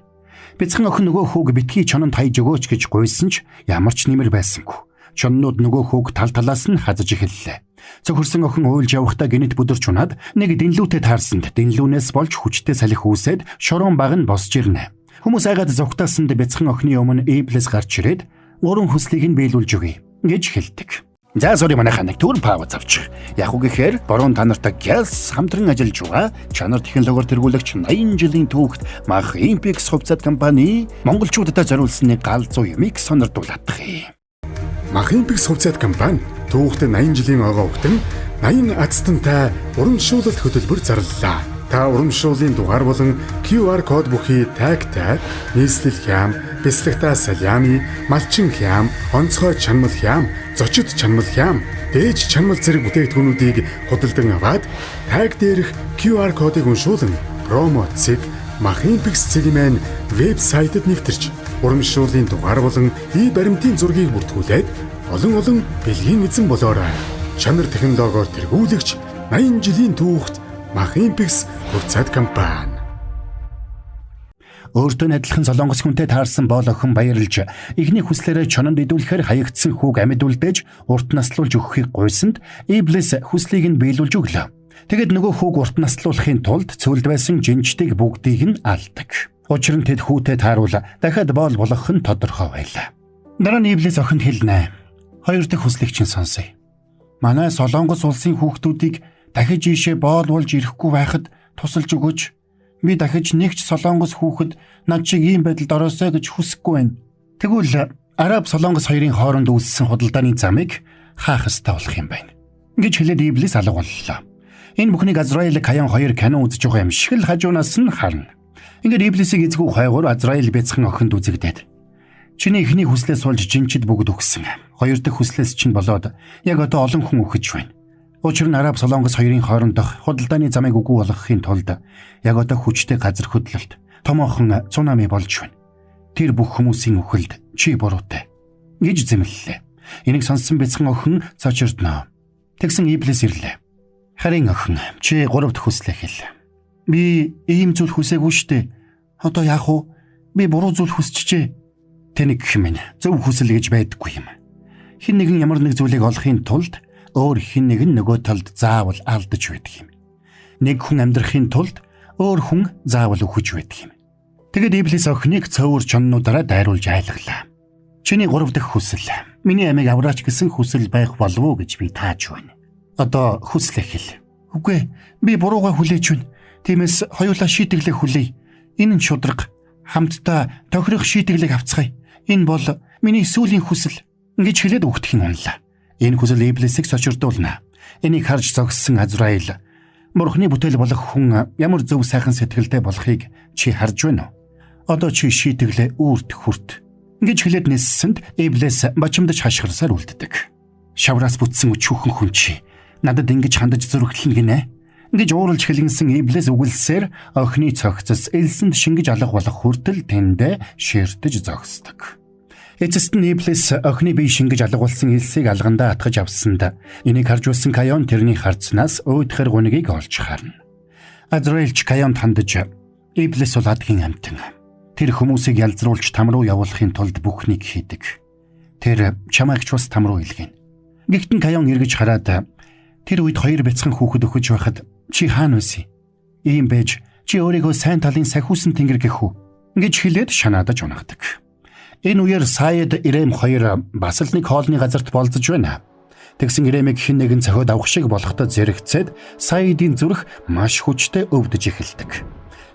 Бяцхан охин нөгөө хүүг битгий чононд хайж өгөөч гэж гуйсан ч ямар ч нэмэр байсангүй. Чоннууд нөгөө хүүг тал талаас нь хазаж эхэллээ. Цохирсон охин уйлж явахдаа гинэт бүдэрч унаад нэг дэнлүүтэй таарсанд дэнлүүнээс болж хүчтэй салхи үүсээд шорон баг нь босж ирнэ. Хүмүүс айгаад зогтаасанд бяцхан охины өмнө Иблис гарч ирээд 3 хүслийг нь биелүүлж өгье гэж хэлдэг. За сори манайхаа нэг түр пауз авч. Яг үг гэхээр борон та нартай гялс хамтран ажиллаж байгаа чанар технологиор тэргүүлэгч 80 жилийн түүхт Mach Impix хувьцаат компани монголчуудад зориулсан нэг галзуу юмыг сонирдуулдаг. Mach Impix хувьцаат компани түүхт 80 жилийн огоо өгтөн 80 азтантай урамшуулалт хөтөлбөр зарлалаа. Та урамшууллын дугаар болон QR код бүхий тагтай нийслэл хям, бяцлагтай салями, малчин хям, онцгой чанмал хям, зочид чанмал хям, дээж чанмал зэрэг бүтээгдэхүүнүүдийг худалдан аваад таг дээрх QR кодыг уншуулан промо цэг Mach Impix цэгийн вебсайтад нэвтэрч урамшууллын дугаар болон баримтын зургийг бүртгүүлээд олон бэлгийн эзэн болоорой. Чанар технологиор тэргүүлэгч 80 жилийн түүхт Mach Impix хувьцаат компани. Өөртөө адилхан солонгос хүнтэй таарсан боол охин баярлж ихний хүслээрээ чононд идүүлэхээр хаягдсан хүүг амьд үлдээж урт наслуулж өгөхийг гуйсанд Иблис хүслийг нь биелүүлж өглөө. Тэгэд нөгөө хүүг урт наслуулахын тулд цөлд байсан жинчдийг бүгдийг нь алдаг. Учир нь тэд хүүтэй тааруул дахиад боол болгох нь тодорхой байлаа. Дараа нь Иблис охинд хэлнэ. Хоёр дахь хүслийг чинь сонсъё. Манай солонгос улсын хүүхдүүдийг дахиж ийшээ боол болж ирэхгүй байхад тусалж өгөөч. Би дахиж нэгч солонгос хүүхэд над шиг ийм байдалд ороосоо гэж хүсэхгүй байна. Тэгвэл араб солонгос хоёрын хооронд үүссэн худалдааны замыг хаах ёстой болох юм байна гэж хэлээд Иблис алга боллоо. Энэ бүхнийг Азраил Каян хоёр кино үзэж байгаа юм шиг л хажуунаас нь харна. Ингээд Иблисийг эзгүй хайгуур Азраил бяцхан охинд үзэгдээд чиний ихний хүслээс суулж жинчид бүгд өгсөн. Хоёр дахь хүслээс чинь болоод яг одоо олон хүн өгч байна. Учир нь араб солонгос хоёрын хоорондох худалдааны замыг үгүй болгохын тулд яг одоо хүчтэй газар хөдлөлт томоохон цунами болж байна. Тэр бүх хүмүүсийн үхэлд чи буруутай гэж зэмлэлээ. Энийг сонссон бяцхан охин цочирдноо. Тэгсэн Иблис ирлээ. Харин охин чи 3 дахь хүслээ хэл. Би ийм зүйл хүсээгүй штэ. Одоо яах вэ? Би буруу зүйл хүсчихжээ. Тэнийг хэмээн зөв хүсэл гэж байдаггүй юм. Хэн нэгэн ямар нэг зүйлийг олохын тулд өөр хэн нэгэн нөгөө талд заавал алдаж байдаг юм. Нэг хүн амьдрахын тулд өөр хүн заавал өгч байдаг юм. Тэгэд Иблис охиныг цөөвөр чоннуудаараа дайруулж айлглаа. Чиний 3 дахь хүсэл миний амийг авраач гэсэн хүсэл байх болов уу гэж би тааж байна. Одоо хүслээ хэл. Үгүй би бурууга хүлээж байна. Тиймээс хоёулаа шийтгэлээ хүлээе. Энэ нь шудраг хамтдаа тохирох шийтгэлийг авцгаая. Энэ бол миний сүүлийн хүсэл гэж хэлээд өгдөхийн унлаа. Энэ хүсэл Иблисийг сочирдуулна. Энийг харж зогссон Азраил Бурхны бүтээл болох хүн ямар зөв сайхан сэтгэлтэй болохыг чи харж байна уу? Одоо чи шийтгэлээ үүрт хүрт гэж хэлээд ниссэнд Иблис бачимдаж хашгирсаар үлддэг. Шавраас бүтсэн өчүүхэн хүн чи надад ингэж хандаж зөрөглөн гинэ гэж ууралж хэлгэнсэн Иблис үгэлсээр охины цогцос элсэнд шингэж алга болох хүртэл тэндэ ширтэж зогсдог. Эцэст нь Иблис охины бие шингэж алга болсон элсийг алгандаа атгаж авсанд энийг харж байсан Каян тэрний харцнаас өөдхөр гунигийг олж харна. Азраилч Каянд хандаж Иблис бол адгийн амтан. Тэр хүмүүсийг ялзруулж там руу явуулахын тулд бүхнийг хийдэг. Тэр чамайгч бас там руу илгээнэ. Гэхдээ Каян эргэж хараад тэр үед хоёр бяцхан хүүхэд өгч байхад чи хаана байсан? Ийм байж чи өөрийгөө сайн талын сахиусан тэнгэр гэх үү гэж хэлээд шанаадаж унагдаг. Энэ үеэр Саид Ирэм хоёр бас л нэг хоолны газарт болцож байна. Тэгсэн Иремийг хэн нэгэн цохиод авах шиг болохдод зэрэгцээд Саидын зүрх маш хүчтэй өвдөж эхэлдэг.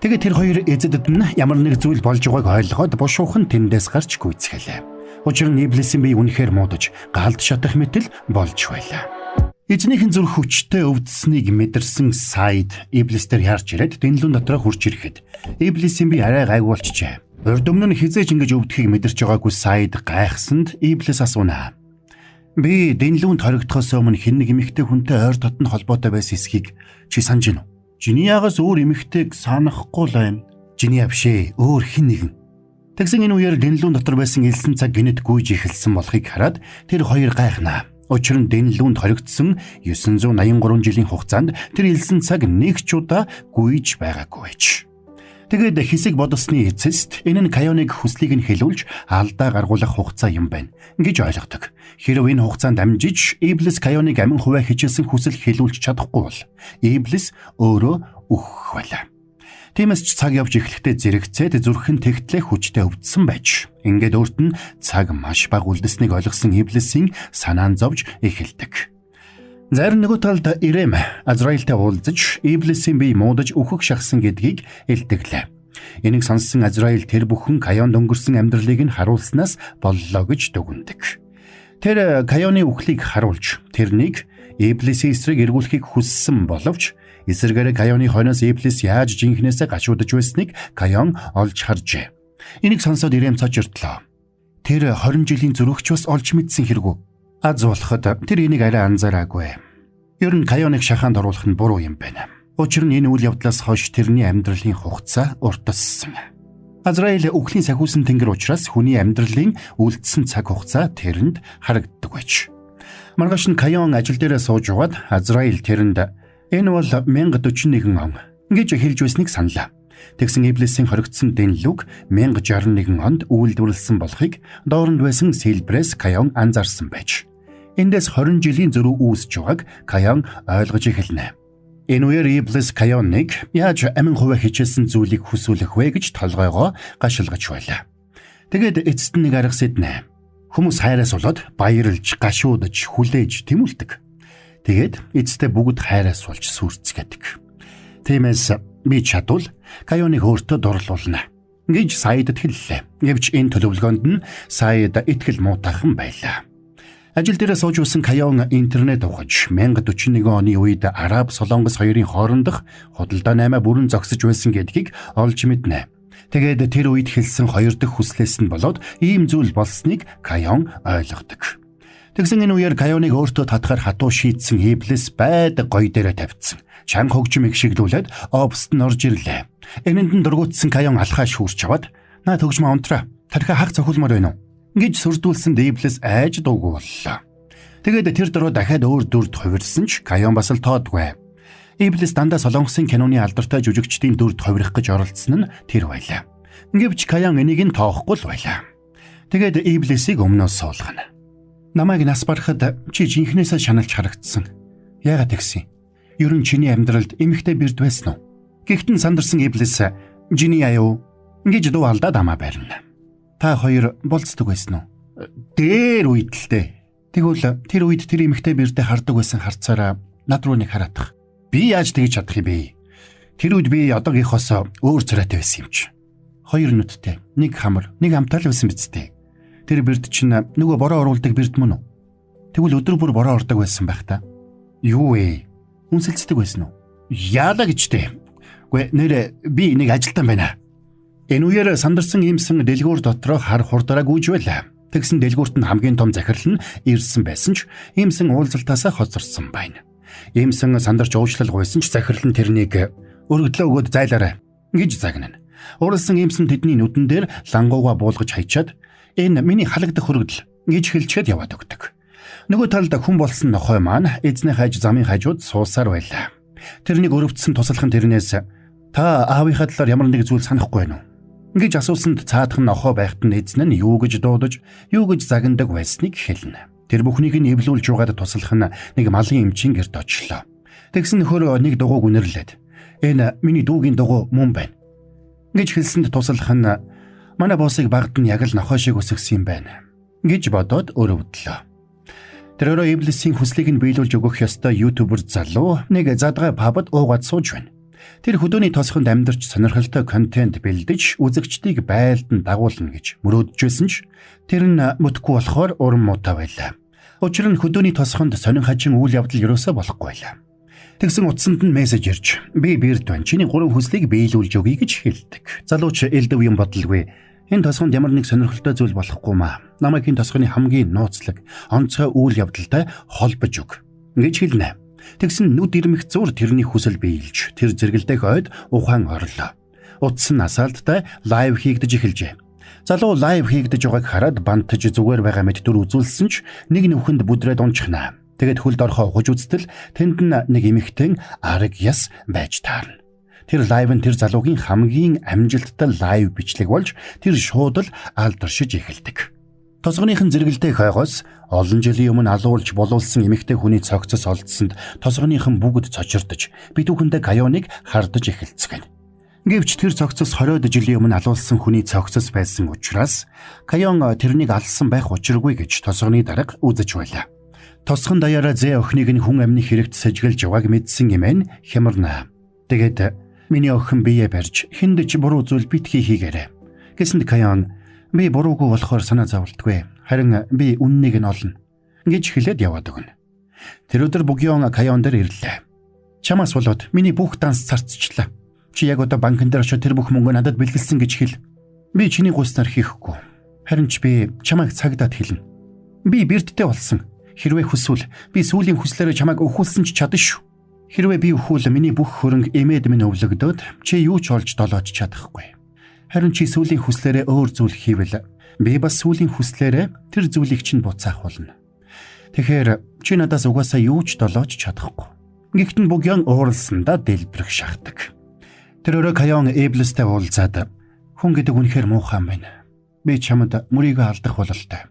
Тэгээд тэр хоёр эзэдэд нь ямар нэг зүйл болж байгааг ойлгоод бушуухан тэндээс гарч гүйцгэлээ. Учир нь Иблисийн бие үнэхээр муудаж галд шатах мэтэл болж байлаа. Эзнийхэн зүрх хүчтэй өвдсөнийг мэдэрсэн Саид Иблистээр яарч ирээд дэнлүүн дотроо хурж ирэхэд Иблисийн бие арай гайгуулчихжээ. Урд өмнө нь хизээж ингэж өвдөхийг мэдэрч байгаагүй Саид гайхсанд Иблис асууна. Би дэнлүүнд хоригдохоос өмнө хэн нэг эмэгтэй хүнтэй ойр дотн холбоотой байсан эсхийг чи санаж гинэ үү? Жиний ягаас өөр эмэгтэйг санахгүй л байна. Жиний авшээ өөр хэн нэгэн. Тэгсэн энэ үеэр дэнлүүн дотор байсан элсэн цаг гинэт гүйж эхэлсэн болохыг хараад тэр хоёр гайхнаа. Учир нь дэнлүүнд хоригдсон 983 жилийн хугацаанд тэр элсэн цаг нэг ч удаа гүйж байгаагүй байж. Тэгээд хэсэг бодсны эцэст энэ нь Каяоныг хүслийг нь хэлүүлж алдаа гаргуулах хугацаа юм байна гэж ойлгодог. Хэрв энэ хугацаанд амжиж Иблис Каяоныг амин хувиа хичээсэн хүсэл хэлүүлж чадахгүй бол Иблис өөрөө өөхөх байлаа. Тиймээс ч цаг явж эхлэхдээ зэрэгцээд зүрх нь тэгтлээ хүчтэй өвдсөн байж. Ингээд өөрт нь цаг маш бага үлдсэнийг ойлгосон Иблисийн санаан зовж эхэлдэг. Зарим нөгөө талд Ирэм Азраилтай уулзаж Иблисийн бие муудаж өөхөх шахсан гэдгийг илтгэлээ. Энийг сонссон Азраил тэр бүхэн Каёнд өнгөрсөн амьдралыг нь харуулснаас боллоо гэж дүгнэдэг. Тэр Каёны үхлийг харуулж тэрнийг Иблисийн эсрэг эргүүлэхийг хүссэн боловч эсрэгээр Каёны хойноос Иблис яаж жинхнээсээ гашуудж байсныг Каён олж харжээ. Энийг сонсоод Ирэм цочирдлоо. Тэр 20 жилийн зүрхч бас олж мэдсэн хэрэггүй. Аз болоход тэр энийг арай анзаараагүй. Ер нь Каёныг шахаанд оруулах нь буруу юм байна. Учир нь энэ үйл явдлаас хойш тэрний амьдралын хугацаа уртассан. Азраил үхлийн сахиусан тэнгэр учраас хүний амьдралын үлдсэн цаг хугацаа тэрэнд харагддаг байж. Маргааш нь Каён ажил дээрээ сууж яваад Азраил тэрэнд энэ бол 1041 он гэж хэлж байсныг саналаа. Тэгсэн Иблисийн хоригдсон дэнлүг 1061 онд үйлдвэрлэсэн болохыг дооронд байсан сэлбрээс Каён анзаарсан байж. Эндээс 20 жилийн зөрүү үүсэж байгааг Каён ойлгож эхэлнэ. Энэ үеэр Иблис Каёныг яаж амин хувиа хичээсэн зүйлийг хүсүүлэх вэ гэж толгойгоо гашилгаж байлаа. Тэгээд эцэст нь нэг арга сэднэ. Хүмүүс хайраас болоод баярлж, гашуудж, хүлээж тэмүүлдэг. Тэгээд эцэстээ бүгд хайраас болж сүрцгээдэг. Тиймээс би чадвал Каёныг өөртөө дурлуулна гэж Саидд хэллээ. Гэвч энэ төлөвлөгөөнд нь Саид итгэл муутайхан байлаа. Ажил дээрээ сууж усан Каён интернет ухаж 1041 оны үед Араб Солонгос хоёрын хоорондох худалдаа 8 бүрэн зогсож байсан гэдгийг олж мэднэ. Тэгээд тэр үед хэлсэн хоёр дахь хүслээс нь болоод ийм зүйл болсныг Каён ойлгодог. Тэгсэн энэ үеэр Каёныг өөртөө татахаар хатуу шийдсэн Иблис байдаг гой дээрээ тавьчихсан. Чанга хөгжим их шиглүүлээд обст нь орж ирлээ. Энэнд нь дургуутсан Каён алхаа шүүрч аваад "Наа төгжмө унтраа. Тархи хаг цохилмоор байна уу?" гэж сүрдүүлсэн Иблис айж дуугүй боллоо. Тэгээд тэр дөрөв дахиад өөр дүрд хувирсан ч Каён бас л тоодгүй. Иблис дандаа Солонгосын киноны алдартай жүжигчдийн дүрд хувирах гэж оролцсон нь тэр байлаа. Гэвч Каён энийг нь тоохгүй л байлаа. Тэгээд Иблисийг өмнөөс суулгана. "Намайг нас барахад чи жинхнээсээ шаналж харагдсан. Яагаад тэгсэн? Ер нь чиний амьдралд эмэгтэй бэрд байсан уу?" Гэхдээ сандарсан Иблис "Жиний аяа" гэж дуу алдаад амаа барина. "Та хоёр болцдог байсан уу?" "Дээр үед л дээ." "Тэгвэл тэр үед тэр эмэгтэй бэрдээ хардаг байсан харцаараа над руу нэг хараадах." "Би яаж тэгж чадах юм бэ? Тэр үед би одоогийнхоос өөр царайтай байсан юм чи." "Хоёр нүдтэй, нэг хамар, нэг амтаал байсан биз дээ. Тэр бэрд чинь нөгөө бороо оруулдаг бэрд мөн үү? Тэгвэл өдөр бүр бороо ордог байсан байх та." "Юу вэ? Үнсэлцдэг байсан уу?" "Яалаа гэжтэй. Гүй нэрэ би нэг ажилтан байна." Энэ үеэр сандарсан иймсэн дэлгүүр дотроо хар хурдараа гүйж байлаа. Тэгсэн дэлгүүрт нь хамгийн том захирал нь ирсэн байсан ч иймсэн уулзалтаасаа хоцорсон байна. Иймсэн сандарч уучлал гуйсан ч захирал нь тэрнийг "Өргөдлөө өгөөд зайлаарай" гэж загнана. Уралсан иймсэн тэдний нүдэн дээр лангууга буулгаж хайчаад "Энэ миний халагдах өргөдөл" гэж хэлчихэд яваад өгдөг. Нөгөө талд хүн болсон нохой маань эзний хаж замын хажууд суусаар байлаа. Тэрнийг өрөвдсөн туслах нь тэрнээс "Та аавынхаа талаар ямар нэг зүйл санахгүй байна уу?" гэж асуусанд цаадах нь нохоо байхад нь эзэн нь юу гэж дуудаж, юу гэж загнадаг байсныг хэлнэ. Тэр бүхнийг нь эвлүүлж угаад туслах нь нэг малын эмчийн гэрт очлоо. Тэгсэн нөхөр нэг дугуйг үнэрлээд "Энэ миний дүүгийн дугуй мөн байна" гэж хэлсэнд туслах нь "Манай боссыг багт нь яг л нохоо шиг өсгсөн юм байна" гэж бодоод өрөвдлөө. Тэр Иблисийн хүслийг нь биелүүлж өгөх ёстой ютубер залуу нэг задгай пабд уугаад сууж байна. Тэр хөдөөний тосхонд амьдарч сонирхолтой контент бэлдэж үзэгчдийг байлдан дагуулна гэж мөрөөдөж байсан ч тэр нь мөтггүй болохоор уран муутай байлаа. Учир нь хөдөөний тосхонд сонин хажин үйл явдал ерөөсөө болохгүй байлаа. Тэгсэн утсанд нь мессеж ирж "Би бэрд байна. Чиний 3 хүслийг биелүүлж өгье" гэж хэлдэг. Залууч элдэв юм бодлгүй. "Энэ тосхонд ямар нэг сонирхолтой зүйл болохгүй маа. Намайг энэ тосхоны хамгийн нууцлаг, онцгой үйл явдалтай холбож өг" гэж хэлнэ. Тэгсэн нүд ирмэх зур тэрний хүсэл биелж тэр зэрэгэлдэх ойд ухаан орлоо. Утас нь асаалттай лайв хийгдэж эхэлжээ. Залуу лайв хийгдэж байгааг хараад бантаж зүгээр байгаа мэт дүр үзүүлсэн ч нэг нүхэнд бүдрээд унчихнаа. Тэгэд хөлд орхоо ухаж үзтэл тэнд нэг эмэгтэй арга яс байж таарна. Тэр лайв нь тэр залуугийн хамгийн амжилттай лайв бичлэг болж тэр шууд л алдаршиж эхэлдэг. Тосгоныхын зэрэгэлдэх хойгоос олон жилийн өмнө алуулж болуулсан эмэгтэй хүний цогцос олдсонд тосгоныхын бүгд цочирдож битүүхэндээ Каёныг хардаж эхэлцгэн. Гэвч тэр цогцос 20 жилийн өмнө алуулсан хүний цогцос байсан учраас Кайон тэрнийг алсан байх учиргүй гэж тосгоны дарга үзэж байлаа. Тосгон даяараа зэ охиныг нь хүн амны хэрэгт сэжгэлж явааг мэдсэн юмэн хямарна. Тэгээд миний охин бие барьж хүнд ч буруу зүйл битгий хийгээрэй. Гэсэнд Кайон би буруугүй болохоор санаа зовлтгүй. Харин би үннийг нь олно гэж хэлээд яваад өгнө. Тэр өдөр Бугион Кайон дээр ирлээ. Чамаас болоод миний бүх данс царцчлаа. Чи яг одоо банкн дээр очиж тэр бүх мөнгөө надад бэлгэлсэн гэж хэл. Би чиний гуйснаар хийхгүй. Харин ч би чамайг цагдаад хэлнэ. Би бэрдтэй болсон. Хэрвээ хүсвэл би сүүлийн хүслээрээ чамайг өхүүлсэн ч чадна шүү. Хэрвээ би өхвөл миний бүх хөрөнгө эмээд минь өвлөгдөөд чи юу ч олж долоож чадахгүй. Харин чи сүүлийн хүслээрээ өөр зүйл хийвэл би бас сүүлийн хүслээрээ тэр зүйлийг чинь буцаах болно. Тэгэхээр чи надаас угаасаа юу ч долоож чадахгүй. Гэхдээ Бугион ууралсандаа дэлбэрэх шахдаг. Тэр өрөө Кайон Эблэстэй уулзаад хүн гэдэг үнэхээр муухай юм байна. Би чамд мөрийгөө алдах бололтой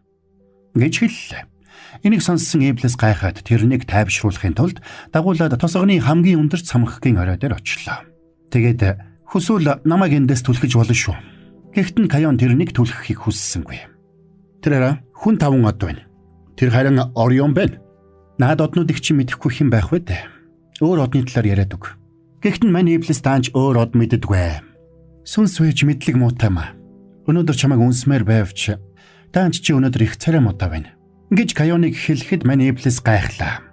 гэж хэллээ. Энийг сонссон Эблэс гайхаад тэрнийг тайвшруулахын тулд дагуулад тосгоны хамгийн өндөр цамхгийн орой дээр очлоо. Тэгээд хүсвэл намайг эндээс түлхэж болно шүү. Гэхдээ Кайон тэрнийг түлхэхийг хүссэнгүй. Тэр хүн 5 од байна. Тэр харин Орион байна. Наад однуудыг чи мэдэхгүй хэн байх вэ? Өөр одны талаар яриад өг. Гэхдээ мань Эблэс таанч өөр од мэддэггүй. Сүнс вэж мэдлэг муутай маа. Өнөөдөр чамайг үнсмээр байвч таанч чи өнөөдөр их царай муутай байна гэж Кайоныг хэлэхэд мань Эблэс гайхлаа.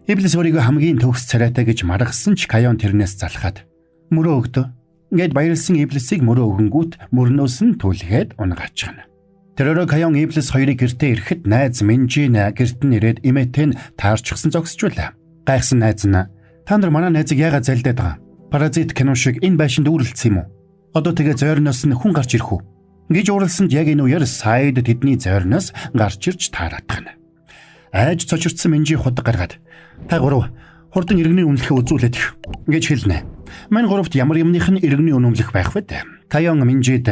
Эблэс өөрийгөө хамгийн төгс царайтай гэж маргасан ч Кайон тэрнээс залхаад мөрөө өгдөө гэд баярлсан Эблэсийг мөрөө өгөнгүүт мөрнөөс нь түлхээд унгаачихна. Тэр өрөө Кайон Эблэс хоёрыг гэртээ ирэхэд найз Минжин гэрт нь ирээд имэтэн таарчихсан зогсчихвлаа. Гайхсан найз нь та нар манай найзыг яагаад залдаад байгаа? Паразит кино шиг энэ байшинд үүрэлцсэн юм уу? Одоо тэгээ зойрноос нь хүн гарч ирэх үү? Гэж ууралсанд яг энэ үеэр Сайд тэдний зойрноос гарч ирж таараадах нь. Айж цочирдсан Минжи худаг гаргаад та гурав хурдан иргэний үнэлэхээ үзүүлээд гэж хэлнэ. Мань гуравт ямар юмных нь иргэний үнэмлэх байх вэ? Кайон Минжид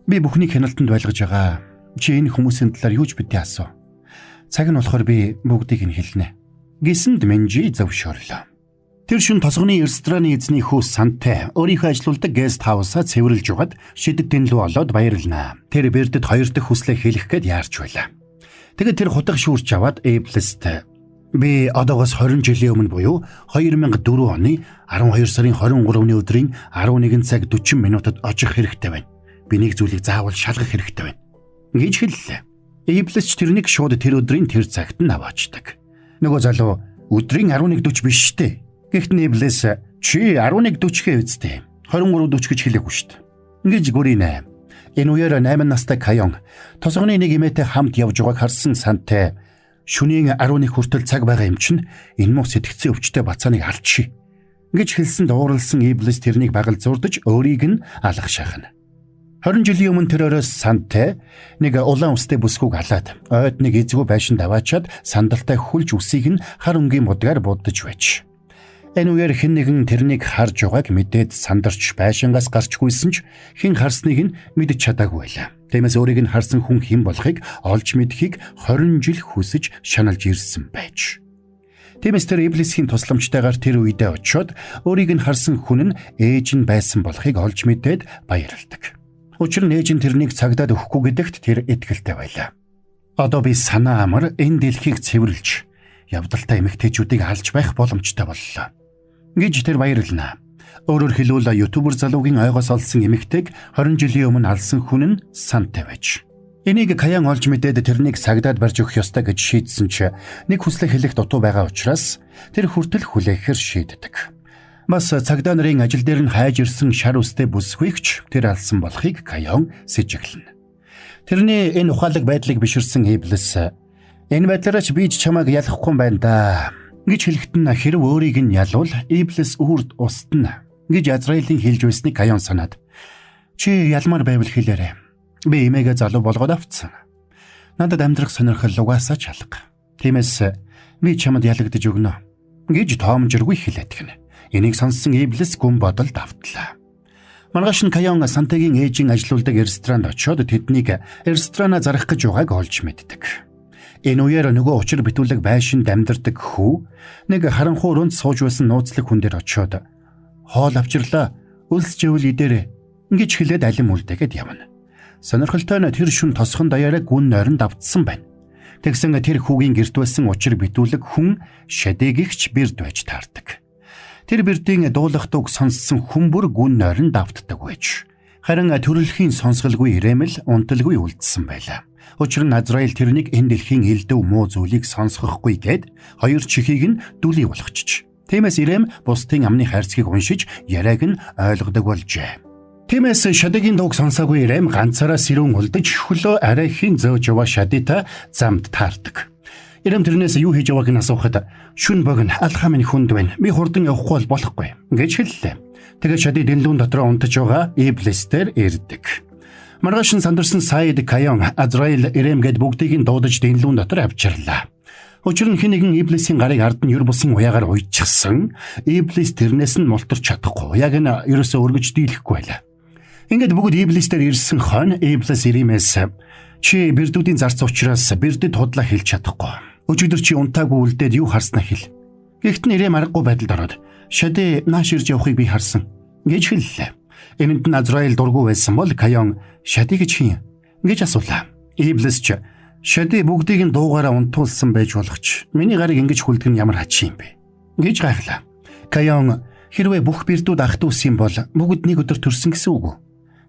би бүхнийг хяналтанд байлгаж байгаа. Чи энэ хүмүүсийн талаар юу ч битээ асуу. Цаг нь болохоор би бүгдийг нь хэлнэ. Гэсэнд Минжи зөвшөөрлөө. Тэр шин тосгоны рестораны эзний хүү Санте өөрийнхөө ажилуулдаг гест хаусаа цэвэрлж угаад шидэгтэн лүү олоод баярлнаа. Тэр Бердэд 2 дахь хүслээ хэлэх гээд яарч байлаа. Тэгээд тэр хутга шүүрч аваад Эблэст би одоогоос 20 жилийн өмнө буюу 2004 оны 12 сарын 23-ны өдрийн 11 цаг 40 минутад очих хэрэгтэй байна. Би нэг зүйлийг заавал шалгах хэрэгтэй байна гэж хэллээ. Эблэс ч тэрнийг шууд тэр өдрийн тэр цагт нь аваачдаг. Нөгөө залуу өдрийн 11:40 биш штэ. Гэхдээ Эблэс чи 11:40-гээ үздэй. 23:40 гэж хэлээгүй штэ. Ингэж гүрийнэ. Энэ үеэр 8 настай Кайон тосгоны нэг имээтэй хамт явж байгааг харсан Санте шөнийн 11 хүртэл цаг байгаа юм чинь энэ муу сэтгцэн өвчтэй бацааныг алчи гэж хэлсэн дууралсан Эблэс тэрнийг багалзуурдаж өөрийг нь алах шахна. 20 жилийн өмнө тэр өрөөс Санте нэг улаан устэй бүсгүйг халаад ойд нэг эзгүй байшинд аваачаад сандалтай хүлж үсийг нь хар өнгийн мудгаар буддаж байж. Энэ үеэр хэн нэгэн тэрнийг харж байгааг мэдээд сандарч байшингаас гарчгүйсэн ч хэн харсныг нь мэдэж чадаагүй байлаа. Тиймээс өөрийг нь харсан хүн хэн болохыг олж мэдхийг 20 жил хүсэж шаналж ирсэн байж. Тиймээс тэр Эблэсийн тусламжтайгаар тэр үедээ очиод өөрийг нь харсан хүн нь ээж нь байсан болохыг олж мэдээд баярлдаг. Учир нь ээж нь тэрнийг цагдаад өгөхгүй гэдэгт тэр итгэлтэй байлаа. Одоо би санаа амар энэ дэлхийг цэвэрлж явдалтай эмэгтэйчүүдийг алж байх боломжтой боллоо гэж тэр баярлнаа. Өөрөөр хэлбэл ютубер залуугийн ойгоос олсон эмэгтэйг 20 жилийн өмнө алсан хүн нь Санте байж. Энийг Кайон олж мэдээд тэрнийг цагдаад барьж өгөх ёстой гэж шийдсэн ч нэг хүслээ хэлэх дутуу байгаа учраас тэр хүртэл хүлээхээр шийддэг. Бас цагдаа нарын ажил дээр нь хайж ирсэн шар үстэй бүсгүйгч тэр алсан болохыг Кайон сэжиглэнэ. Тэрний энэ ухаалаг байдлыг биширсэн Эблэс энэ байдлаараач би ч чамайг ялахгүй юм байна да гэж хэлэхэд нь хэрв өөрийг нь ялвал Эблэс үрд устна гэж Азраилийн хэлж байсныг Кайон санаад чи ялмаар байвал хэлээрэй. Би эмээгээ залуу болгоод авцсан. Надад амьдрах сонирхол угаасаа ч алга. Тиймээс би чамд ялагдаж өгнө гэж тоомжиргүй хэлээд гэнэ. Энийг сонссон Эблэс гүн бодолд автлаа. Маргааш нь Кайон Сантегийн ээжийн ажилуулдаг ресторанд очиод тэднийг ресторанаа зарах гэж байгааг олж мэддэг. Энэ үеэр нөгөө учир битүүлэг байшинд амьдардаг хүү нэг харанхуй өрөөнд сууж байсан нууцлаг хүн дээр очиод хоол авчирлаа Үлсж ивэл идээрэ ингэж хэлээд алим үлдээгээд явна. Сонирхолтой нь тэр шүн тосхон даяараа гүн нойронд давтсан байна. Тэгсэн тэр хүүгийн гэрт байсан учир битүүлэг хүн шадигч бэрд байж таардаг. Тэр бэрдийн дуулах дуг сонссон хүн бүр гүн нойронд давтдаг байж. Харин төрөлхийн сонсголгүй ирэмэл унталгүй үлдсэн байлаа. Учир нь Азраил тэрнийг энэ дэлхийн элдв муу зүйлийг сонсгохгүй гэд хоёр чихийг нь дүлий болгочих. Тиймээс ирэм бусдын амны хайрцгийг уншиж яриаг нь ойлгодог болжээ. Тиймээс шадигийн дууг сонсоогүй ирэм ганцаараа сэрүүн улдаж хөлөө арайхийн зөөж яваа шадита замд таардаг. Ирэм тэрнээс юу хийж явааг нь асуухад шүн богино алхам минь хүнд байна. Би хурдан явахгүй болохгүй гэж хэллээ. Тэгээд шади дэлгүүн дотроо унтаж байгаа иблистер ирдэг. Маргааш нь сандарсан Сайд Каён Азраил ирэм гэд бүгдийг нь дуудаж дэлгүүн дотор авчирлаа. Учир нь хинэгэн иблисийн гарыг ард нь юр бусын уяагаар уйчихсан. Иблис тэрнээс нь мултарч чадахгүй. Яг нь ерөөсөө өргөж дийлэхгүй байлаа. Ингээд бүгд иблистер ирсэн хойно иблис иримээс чи бэрдүүдийн зарц учраас бэрдэд худлаа хэлж чадахгүй. Өчигдөр чи унтаагүй үлдээд юу харснаа хэл. Гэхдээ нэрээ маргагүй байдалд ороод шади нааш ирж явахыг би харсан гэж хэллээ. Энэнд нь Азраил дургүй байсан бол Каён шади гэж хин гэж асуулаа. Иблис ч шади бүгдийг нь дуугаараа унтуулсан байж болох ч миний гарыг ингэж хүлдэг нь ямар хачин юм бэ гэж гайхлаа. Каён хэрвээ бүх бэрдүүд ах トゥ ус юм бол бүгд нэг өдөр төрсөн гэсэн үг үү?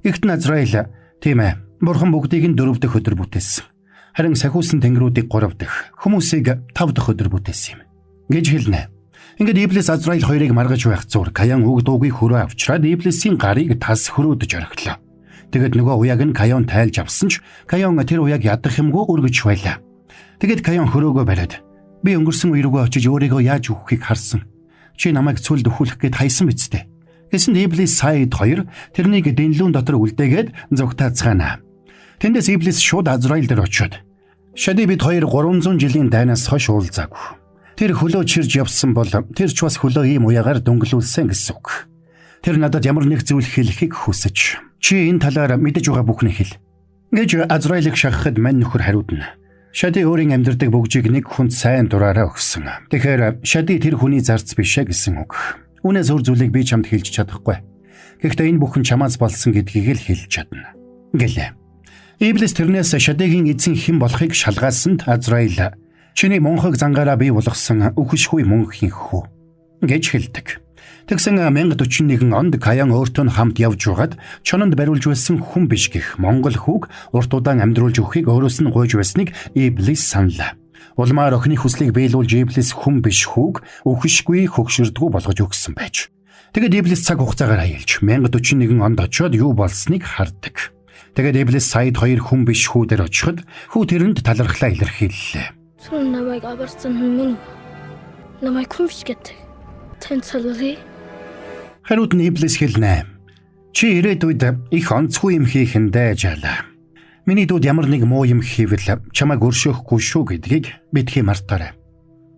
Игтэн Азраил тийм ээ. Бурхан бүгдийг нь 4 дахь өдөр бүтээсэн. Харин сахиусан тэнгэрүүдийг 3 дахь, хүмүүсийг 5 дахь өдөр бүтээсэн юм гэж хэлнэ. Ингээд Иблис Азраил хоёрыг маргаж байх зур Каён үг дуугүй хөрөө авчраад Иблисийн гарыг тас хөрөөдөж орхилоо. Тэгээд нөгөө уяг нь Каён тайлж авсан ч Каён тэр уяг ядах юмгүй өргөж байлаа. Тэгээд Каён хөрөөгөө бариад би өнгөрсөн үе рүүгээ очиж өөрийгөө яаж өгөхийг харсан. Чи намайг цүлд өхүүлэх гээд хайсан биз дээ. Гэсэн Иблис Сайд 2 тэрнийг дэнлүүн дотор үлдээгээд зогтаацгаана. Тэндээс Иблис шууд Азраил дээр очиод шади бид хоёр 300 жилийн дайнаас хойш уулзаагүй. Тэр хөлөө чирж явсан бол тэр ч бас хөлөө ийм уяагаар дөнгөлүүлсэн гэсэн үг. Тэр надад ямар нэг зүйл хэлхийг хүсэж чи энэ талаар мэдэж байгаа бүхнийг хэл гэж Азраилыг шахахад мань нөхөр хариудна. Шади өөрийн амьдардаг бөгжийг нэг хүнд сайн дураараа өгсөн. Тэгэхээр шади тэр хүний зарц бишээ гэсэн үг. Үнээс өөр зүйлийг би чамд хэлж чадахгүй. Гэхдээ энэ бүхэн чамаас болсон гэдгийг л хэлж чадна гэлээ. Иблис тэрнээс шадигийн эзэн хэн болохыг шалгаасанд Азраил чиний мөнхөг зангаараа бий болгосон үхшгүй мөнхийн хүү гэж хэлдэг. Тэгсэн 1041 онд Каён өөртөө хамт явж байгаад чононд бариулж байсан хүн биш гэх Монгол хүүг урт удаан амьдруулж өгөхийг өөрөөс нь гуйж байсныг Иблис саналаа. Улмаар охины хүслийг биелүүлж Иблис хүн биш хүүг үхшгүй хөгшөрдгүү болгож өгсөн байж. Тэгэд Иблис цаг хугацаагаар аялж 1041 онд очиод юу болсныг хардаг. Тэгээд Иблис Сайд 2 хүн биш хүү дээр очиход хүү тэрэнд талархлаа илэрхийллээ. Сүн намайг аварсан хүн намайг хүн биш гэдэг. Тэн цалуулъя. Хариуд нь Иблис хэлнэ. Чи ирээдүйд их онцгүй юм хийх нэдэ жаалаа. Миний дүүд ямар нэг муу юм хийвэл чамайг өршөөхгүй шүү гэдгийг бидхий мартаарай.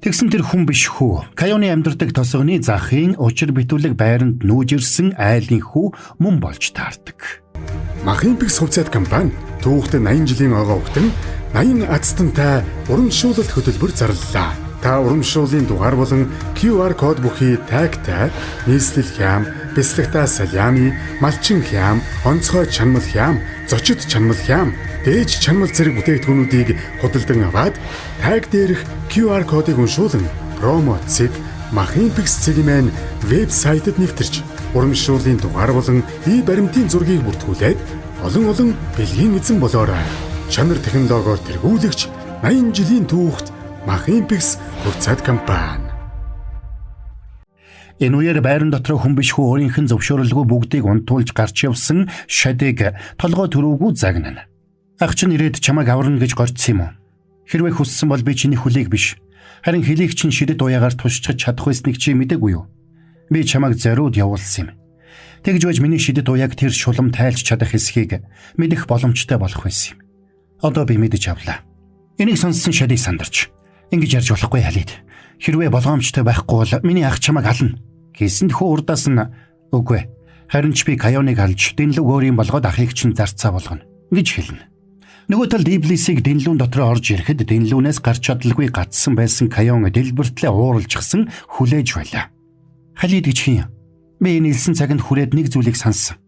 Тэгсэн тэр хүн биш хүү Каёны амьдардаг тосгоны захын учир битүүлэг байранд нүүж ирсэн айлын хүү мөн болж таардаг. Махын бих хувьцаат компани түүхтэй 80 жилийн огоо өгтөн 80 азтантай урамшуулалт хөтөлбөр зарлалаа. Та урамшууллын дугаар болон QR код бүхий тагтай нийслэл хям, бэлтгэгтаа салями, малчин хям, онцгой чанмал хям, зочид чанмал хям, дээж чанмал зэрэг бүтээгдэхүүнүүдийг худалдан аваад таг дээрх QR кодыг уншуулан промо цэг Махын бих цэгийн вебсайтад нэвтэрч урамшууллын дугаар болон баримтын зургийг бүртгүүлээд олон бэлгийн эзэн болоорой. Чанар технологиор тэргүүлэгч 80 жилийн түүхт Махын бих хувьцаат компани. Энэ үеэр байран дотор хүн биш хүү өөрийнх нь зөвшөөрөлгүй бүгдийг унтуулж гарч явсан шадиг толгой төрөвгүй загнана. Ах чинь ирээд чамайг аварна гэж горьцсон юм уу? Хэрвээ хүссэн бол би чиний хүлээг биш. Харин хөлийг чинь шидэт уяагаар тушчих чадах байсныг чи мэдээгүй юу? Би чамайг зориуд явуулсан юм. Тэгж байж миний шидэт уяаг тэр шулам тайлж чадах эсхийг мэдэх боломжтой болох байсан юм. Одоо би мэдэж авлаа. Энийг сонссон шадыг сандарч ингэж ярьж болохгүй халид. Хэрвээ болгоомжтой байхгүй бол миний ах чамайг ална. Гэсэнд хүү урдаас нь үгүй. Харин ч би Каёныг алж дэнлэг өөрийн болгоод ахыг чинь зарцаа болгоно гэж хэлнэ. Нөгөө талд Иблисийг дэнлүүн дотор орж ирэхэд дэнлүүнээс гарч чадалгүй гацсан байсан Каён дэлбэртлээ ууралжсэн хүлээж байлаа. Халид гэж хин Би энэ илсэн цагт хүрээд нэг зүйлийг сонссон.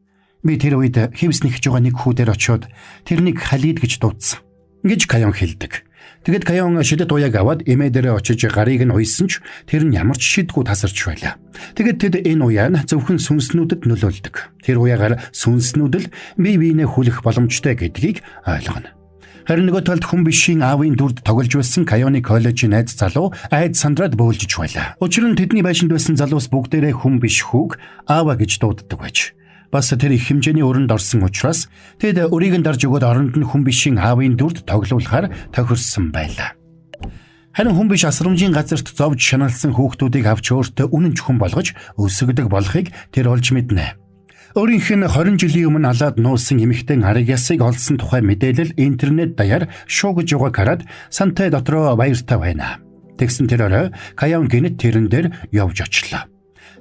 Би тэр үед хевс нэгж байгаа нэг хүү дээр очиод тэрнийг халид гэж дуудсан. Гэж Каян хэлдэг. Тэгэд Каян шидэт уяг аваад эмээ дээрээ очиж гарыг нь уйсан ч тэр нь ямар ч шидгүү тасарч байлаа. Тэгэд тэд энэ уяан зөвхөн сүнснүүдэд нөлөөлдөг. Тэр уяагаар сүнснүүд л бие биенээ хүлэх боломжтой гэдгийг ойлгоно. Харин нөгөө талд хүн бишийн аавын дүрд тоглож байсан Каяны коллежийн найз залуу айд сандраад бөөлжиж байлаа. Учир нь тэдний байшинд байсан залуус бүгдээрээ хүн биш хүүг аава гэж дууддаг байж. Бас тэр их хэмжээний өрөнд орсон учраас тэд өрийг нь дарж өгөөд оронд нь хүн бишийн аавын дүрд тоглуулахаар тохирсон байлаа. Харин хүн биш асрамжийн газарт зовж шаналсан хүүхдүүдийг авч өөртөө үнэн чухам болгож өсгөдөг болохыг тэр олж мэднэ. Өөрийнх нь 20 жилийн өмнө алаад нуусан эмэгтэй Ариасыг олсон тухай мэдээлэл интернет даяар шуугж яваг хараад сантай дотроо баяртай байна. Тэгсэн тэр орой Каян гинэт тэрэн дээр явж очлоо.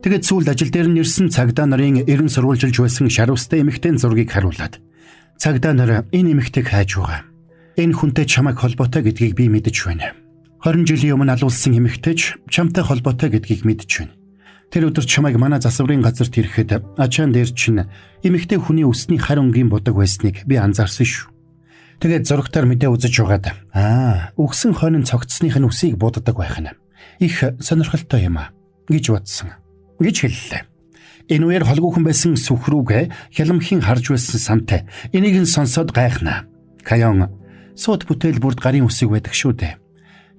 Тэгэд сүүлд ажил дээр нэрсэн цагдаа нарын эрен сурвалжилж байсан шаруулстай эмэгтэй зургийг харуулад цагдаа нар энэ эмэгтэйг хайж байгаа. Энэ хүнтэй чамайг холбоотой гэдгийг би мэдэж байна. 20 жилийн өмнө алуулсан эмэгтэйч чамтай холбоотой гэдгийг мэдэж байна. Тэр өдөр чамайг манай засварын газарт ирэхэд ачаан дээр чинь эмэгтэй хүний өсний хар өнгийн будаг байсныг би анзаарсан шүү. Тэгээд зурагтаар мэдээ үзэж байгаад үгсэн хойно цогцсных нь үсийг буддаг байх нь их сонирхолтой юм гэж бодсон. Гэж хэллээ. Энэ үеэр холгүйхэн байсан сүхрүүгээ хяламхийн харж байсан сантай. Энийг нь сонсоод гайхнаа. Каян сууд бүтээл бүрд гарын үсэг байдаг шүү дээ.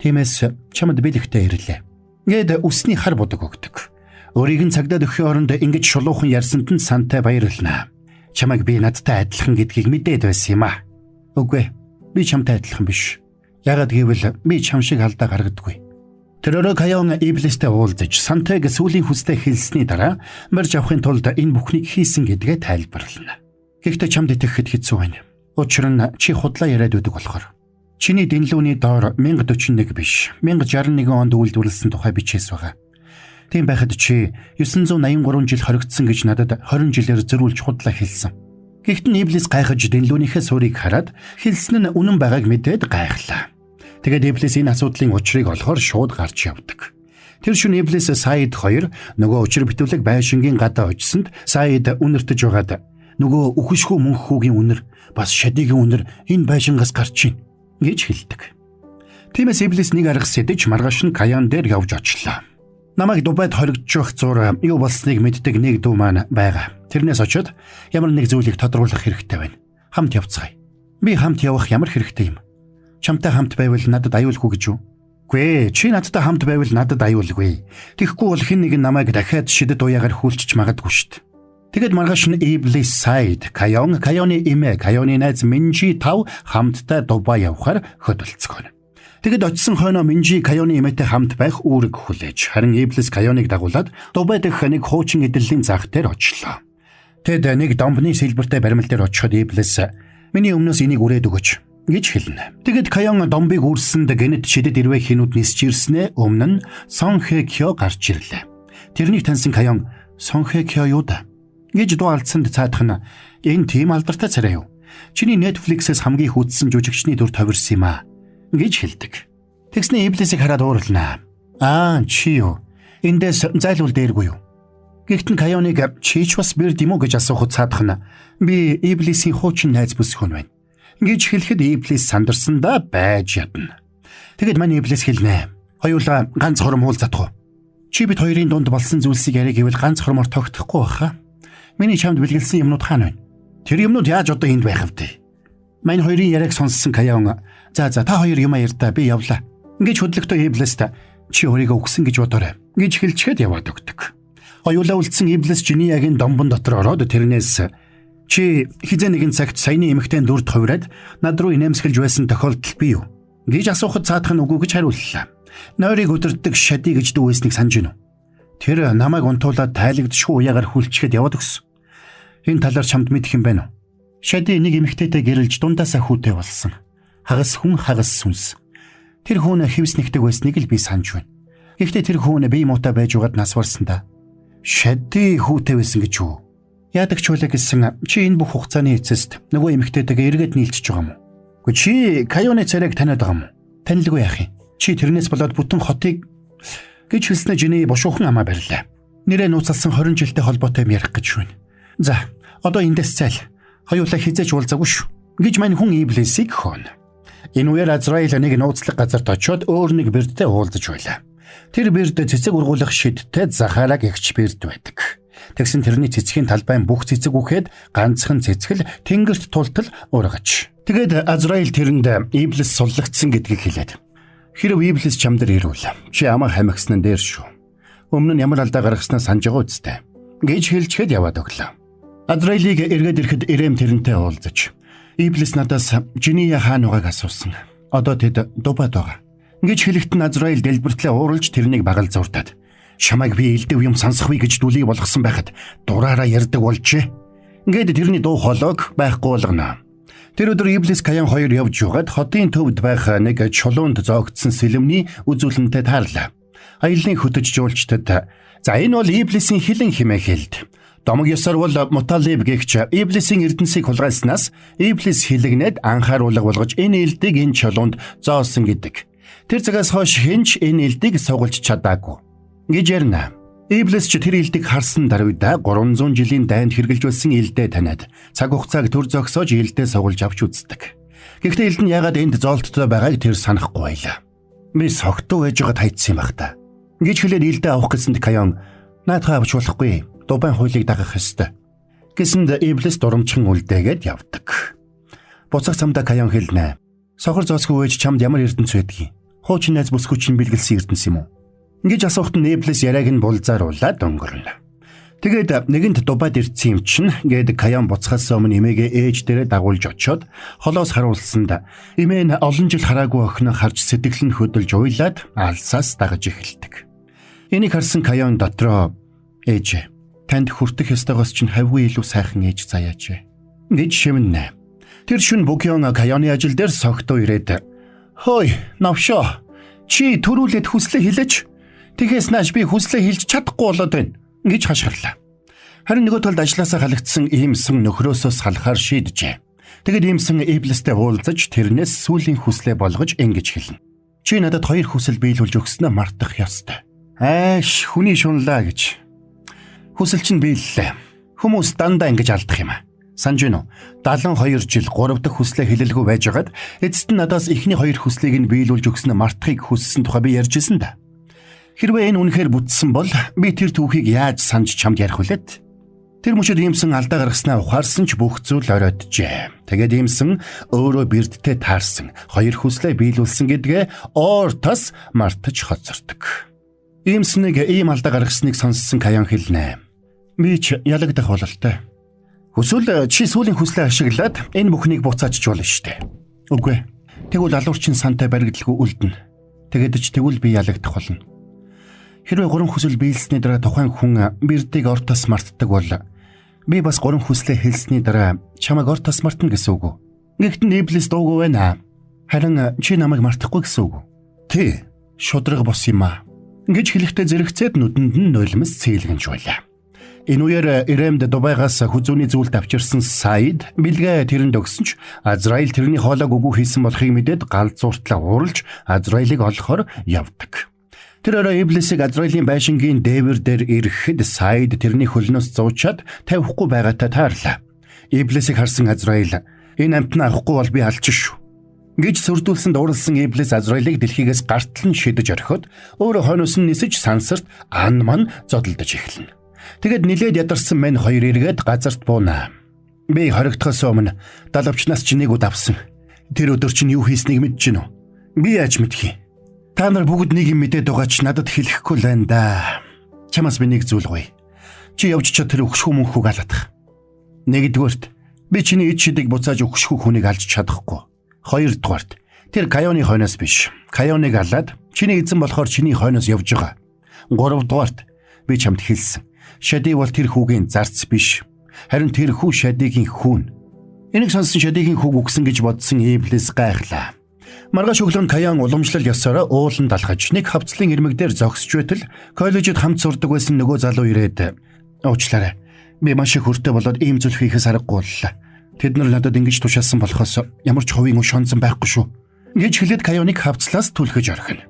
Тиймээс чамд бэлэгтэй ирлээ. Гээд үсний хар будаг өгдөг. Өөрийг нь цагдаад өгөх оронд ингэж шулуухан ярьсанд нь сантай баярлнаа. Чамайг би надтай адилхан гэдгийг мэдээд байсан юм аа. Үгүй. Би чамтай адилхан биш. Яагаад гэвэл би чам шиг алдаа гаргадаггүй. Тэр Каян Иблистэй уулзаж сантайг сүүлийн хүстэй хэлсний дараа барьж авахын тулд энэ бүхнийг хийсэн гэдгээ тайлбарлана. Гэхдээ чамд итгэхэд хэцүү байна. Учир нь чи худлаа яриад байдаг болохоор. Чиний дэнлүүний доор 1041 биш 1061 онд үйлдвэрлэсэн тухай бичээс байгаа. Тийм байхад чи 983 жил хоригдсон гэж надад 20 жилээр зөрүүлж худлаа хэлсэн. Гэхдээ Иблис гайхаж дэнлүүнийхээ суурийг хараад хэлсэн нь үнэн байгааг мэдээд гайхлаа. Тэгээд Иблис энэ асуудлын учрыг олохоор шууд гарч явдаг. Тэр шөнө Иблис Саид 2 нөгөө учир битүүлэг байшингийн гадаа очсонд Саид үнэртэж байгаад нөгөө үхшгүй мөнхүүгийн үнэр бас шадигийн үнэр энэ байшингаас гарч ийн гэж хэлдэг. Тиймээс Иблис нэг арга сэдэж маргааш нь Каян дээр явж очлоо. Намайг Дубайд хоригдчих зур юу болсныг мэддэг нэг дүү маань байгаа. Тэрнээс очиод ямар нэг зүйлийг тодруулах хэрэгтэй байна. Хамт явцгаая. Би хамт явах ямар хэрэгтэй юм? Чамтай хамт байвал надад аюулгүй гэж юу? Гүй, чи надтай хамт байвал надад аюулгүй. Тэгэхгүй бол хэн нэг намайг дахиад шидэт уяагаар хүлчиж магадгүй шүү дээ. Тэгэд маргааш нь Иблис Саид, Каян, Каяны эмээ, Каяны найз Минжи 5 хамтдаа Дубай явахаар хөдөлцгөнө. Тэгэд очисон хойноо Минжи Каяны эмээтэй хамт байх үүрэг хүлээж, харин Иблис Каяныг дагуулад Дубай дэх нэг хуучин эдэллийн зах дээр очлоо. Тэд нэг домбны сэлбэртэй баримл дээр очиход Иблис миний өмнөөс энийг үрээд өгөөч гэж хэлнэ. Тэгэд Каян домбыг үрсэнд гэнэт шидэд ирвэ хинүүд нисж ирснээ өмнө нь Сон Хэ Кё гарч ирлээ. Тэрнийг таньсан Каян Сон Хэ Кё юу да гэж дуу алдсанд цаадах нь энэ тийм алдартай царай юу? Чиний Netflix-ээс хамгийн хүчсэн жүжигчний дүр товирсон юм аа гэж хэлдэг. Тэгснэ Иблисийг хараад уурлнаа. Чи юу? Эндээс зайлуул дээргүй юу? Гэхдээ Каяныг чи ч бас бэр димүү гэж асуухад цаадах нь би Иблисийн хуучин найз бүс хүн байна гэж хэлэхэд Иблис сандарсандаа байж ядна. Тэгэд манай Иблис хэлнэ. Хоёулаа ганц хором уулзах. Чи бид хоёрын дунд болсон зүйлсийг яриа гэвэл ганц хормоор тогтохгүй баха. Миний чамд бэлгэлсэн юмнууд хаана байна? Тэр юмнууд яаж одоо энд байх вэ? Манай хоёрын яриаг сонссон Каян за та хоёр юм ярьдаа би явлаа. Ингэж хөдлөختөө Иблист чи өөрийгөө өгсөн гэж бодоорой гэж хэлчихэд яваад өгдөг. Хоёулаа үлдсэн Иблис Жиниягийн домбон дотор ороод тэрнээс чи хизээ нэгэн цагт саяны эмэгтэй дүрд хувираад над руу инээмсэглэж байсан тохиолдол бий юу гэж асуухад цаадах нь үгүй гэж хариуллаа. Нойрыг өдөртдөг шади гэж дүүснийг санаж гинүү. Тэр намайг унтуулаад тайлагдшгүй уяагаар хүлчихэд яваад өгсөн. Энэ талаар чамд мэдэх юм байна уу? Шади нэг эмэгтэйтэй гэрэлж дундаасаа хүүтэй болсон. Хагас хүн хагас сүнс. Тэр хүн хевснэгдэг байсныг л би санаж байна. Гэхдээ тэр хүн бие муутай байж угаад нас барсан да. Шади хүүтэй байсан гэж юу? Яадаг ч үлээ гэсэн чи энэ бүх хугацааны эцэст нөгөө эмэгтэйтэйгээ эргээд нийлчихэж байгаа юм уу? Гэхдээ чи Каяны царайг таниад байгаа юм уу? Танилгүй яах юм? Чи тэрнээс болоод бүтэн хотыг гэж хэлснэ Жини бушуухан амаа барьлаа. Нэрээ нууцалсан 20 жилтэй холбоотой юм ярих гэж байна. За, одоо эндээс зайл. Хоёулаа хизээж уулзаагүй шүү. Гэж мань хүн Иблисийг хөөно. Энэ үеэр Азраил нэг нууцлах газарт очиод өөр нэг бэрдтэй уулзаж байлаа. Тэр бэрд цэцэг ургуулах шидтэй Захараг эгч бэрд байдаг. Тэгсэн тэрний цэцгийн талбайн бүх цэцэг үхээд ганцхан цэцгэл тэнгэрт тултал ургаж. Тэгээд Азраил тэрэнд Иблис суллагдсан гэдгийг хэлээд "Хэрэв Иблис чамд ирвэл чи амаа хамигсан нь дээр шүү. Өмнө нь ямар алдаа гаргаснаа санаж байгаа үстэй" гэж хэлчихэд яваад өглөө. Азраилыг эргээд ирэхэд Ирэм тэрнтэй уулзаж "Иблис надаас Жиния хаан угааг асуусан. Одоо тэд дубаад байгаа" гэж хэлэхэд Азраил дэлбэртлээ ууралж тэрнийг багал зуртаад "Чамайг би элдэв юм сонсохгүй" гэж дүлий болгосон байхад дураараа ярддаг болжээ. Ингээд тэрний дуу хоолойг байхгүй болгоно. Тэр өдөр Иблис Каян хоёр явж байгаад хотын төвд байх нэг чулуунд зоогдсон сэлэмний үзүүлэнтэй таарлаа. Аяллаа хөтөж жуулчдад "За энэ бол Иблисийн хилэн" хэмээн хэлд. Домог ёсоор бол Муталиб гэгч Иблисийн эрдэнсийг хулгайснаас Иблис хилэгнээд анхааруулга болгож энэ элдийг энэ чулуунд зоосон гэдэг. Тэр цагаас хойш хинч энэ элдийг сугалж чадаагүй гэж ярина. Иблис ч тэр элдийг харсан даруйда 300 жилийн дайнд хэрглэж байсан элдээ таниад цаг хугацааг төр зогсоож элдээ сугалж авч үздэг. Гэхдээ элд нь ягаад энд зоолттой байгааг тэр санахгүй байлаа. "Би согтуу байж байгаад хайцсан юм бах та" гэж хэлээд элдээ авах гэсэнд Каян "Наадхаа авч болохгүй. Дубайн хуулийг дагах ёстой" гэсэнд Иблис дурамчхан үлдээгээд явдаг. Буцах цамдаа Каян хэлнэ. "Сохор зоосгүй байж чамд ямар эрдэнэс байдгийг? Хуучин найз бүсгүй чинь бэлгэлсэн эрдэнэс юм уу?" гэж асуухад Иблис яриаг нь булзааруулаад өнгөрнө. Тэгээд нэгэнт дубаад ирсэн юм чинь гээд Каян буцахаас өмнө эмээгээ ээж дээрээ дагуулж очиод холоос харуулсанд эмээ нь олон жил хараагүй охиноо харж сэтгэл нь хөдөлж уйлаад алсаас дагаж эхэлдэг. Энийг харсан Каян дотроо "Ээж, танд хүртэх ёстойгоос чинь хавгүй илүү сайхан ээж заяач" гэж шивнэ. Тэр шүн Букён Каяны ажил дээр согтуу ирээд "Хөөе, навшоо. Чи төрүүлээд хүслээ хэлээч. Тэгэхээс нааш би хүслээ хэлж чадахгүй болоод байна" гэж хашгирлаа. Харин нөгөө талд ажилласаа халагдсан иймсэн нөхрөөсөө салахаар шийджээ. Тэгэд иймсэн Иблистэй уулзаж тэрнээс сүүлийн хүслээ болгож ингэж хэлнэ. "Чи надад 2 хүсэл биелүүлж өгснөө мартах ёстой." "Ааш, хүний шунлаа" гэж. Хүсэл чинь биеллээ. Хүмүүс дандаа ингэж алдах юм аа. Санж гинөө 72 жил 3 дахь хүслээ хэлэлгүй байжгаад эцэст нь надаас эхний 2 хүслийг нь биелүүлж өгснөө мартахыг хүссэн тухай би ярьжсэн да. Хэрвээ энэ үнэхээр бүтсэн бол би тэр түүхийг яаж санаж чамд ярих вүлээд? Тэр мөчөд иймсэн алдаа гаргаснаа ухаарсан ч бүх зүйл оройджээ. Тэгээд иймсэн өөрөө бэрдтэй таарсан 2 хүслээ биелүүлсэн гэдгээ оортос мартаж хоцордог. Иймснийг ийм алдаа гаргасныг сонссон Каян хэлнэ. "Би ч ялагдах бололтой. Хүсвэл чи сүүлийн хүслээ ашиглаад энэ бүхнийг буцаачч болно штэ." "Үгүй. Тэгвэл алуурчин сантай баригдалгүй үлдэнэ. Тэгээд ч тэгвэл би ялагдах болно. Хэрвээ 3 хүсэл биелсний дараа тухайн хүн бэрдийг ортос мартдаг бол би бас 3 хүслээ хэлсний дараа чамайг ортос мартна гэсэн үг үү? Гэхдээ Иблис дуугүй байна. Харин чи намайг мартахгүй гэсэн үг үү?" "Тий, шудраг бос юм аа" гэж хэлэхдээ зэрэгцээд нүдэнд нь нулимс цэглэнж байлаа. Энэ үеэр Ирэмд Дубайгаас хүзүүний зүйлд авчирсан Саид бэлгээ тэрэнд өгсөн ч Азраил тэрний хоолойг үгүй хийсэн болохыг мэдээд галзууртлаа ууралж Азраилыг олохоор явдаг. Тэр орой Иблисийг Азраилийн байшингийн дээвэр дээр ирэхэд Саид тэрний хөлнөөс зуучаад тавихгүй байгаатай таарлаа. Иблисийг харсан Азраил "Энэ амтнаа авахгүй бол би алчин шүү" гэж сүрдүүлсэнд ууралсан Иблис Азраилыг дэлхийгээс гартал нь шидэж орхиод өөрөө хойноос нь нисэж сансарт ан ман зодолдож эхэлнэ. Тэгэд нилээд ядарсан мань хоёр эргээд газарт буунаа. "Би хоригдохоос өмнө далавчнаас чи нэг үд авсан. Тэр өдөр чинь юу хийснийг мэдэж гинөө? Би яаж мэдхий? Та нар бүгд нэг юм мэдээд байгаа ч надад хэлэхгүй л байна да. Чамаас би нэг зүйл гоё. Чи явж чад тэр өгшгүй мөнхөг алгадах. Нэгдүгээрт би чиний эд шидийг буцааж өгшгүй хүнийг алж чадахгүй. Хоёрдугаарт тэр Каяны хойноос биш. Каяныг алаад чиний эзэн болохоор чиний хойноос явж байгаа. Гуравдугаарт би чамд хэлсэн. Шади бол тэр хүүгийн зарц биш. Харин тэр хүү Шадигийн хүүн. Энийг сонсон Шадигийн хүүг үгсэн гэж бодсон Иблис гайхлаа. Маргааш өглөө Каян уламжлал ёсороо ууланд алхаж нэг хавцлын ирмэг дээр зогсож байтал коллежид хамт сурдаг байсан нөгөө залуу ирээд "Уучлаарай. Би маш их хүртэй болоод ийм зүйл хийхээс аргагүй боллоо. Тэд нар надад ингэж тушаасан болохоос ямар ч хувийн үш онцон байхгүй шүү" гэж хэлээд Каяныг хавцлаас түлхэж орхино.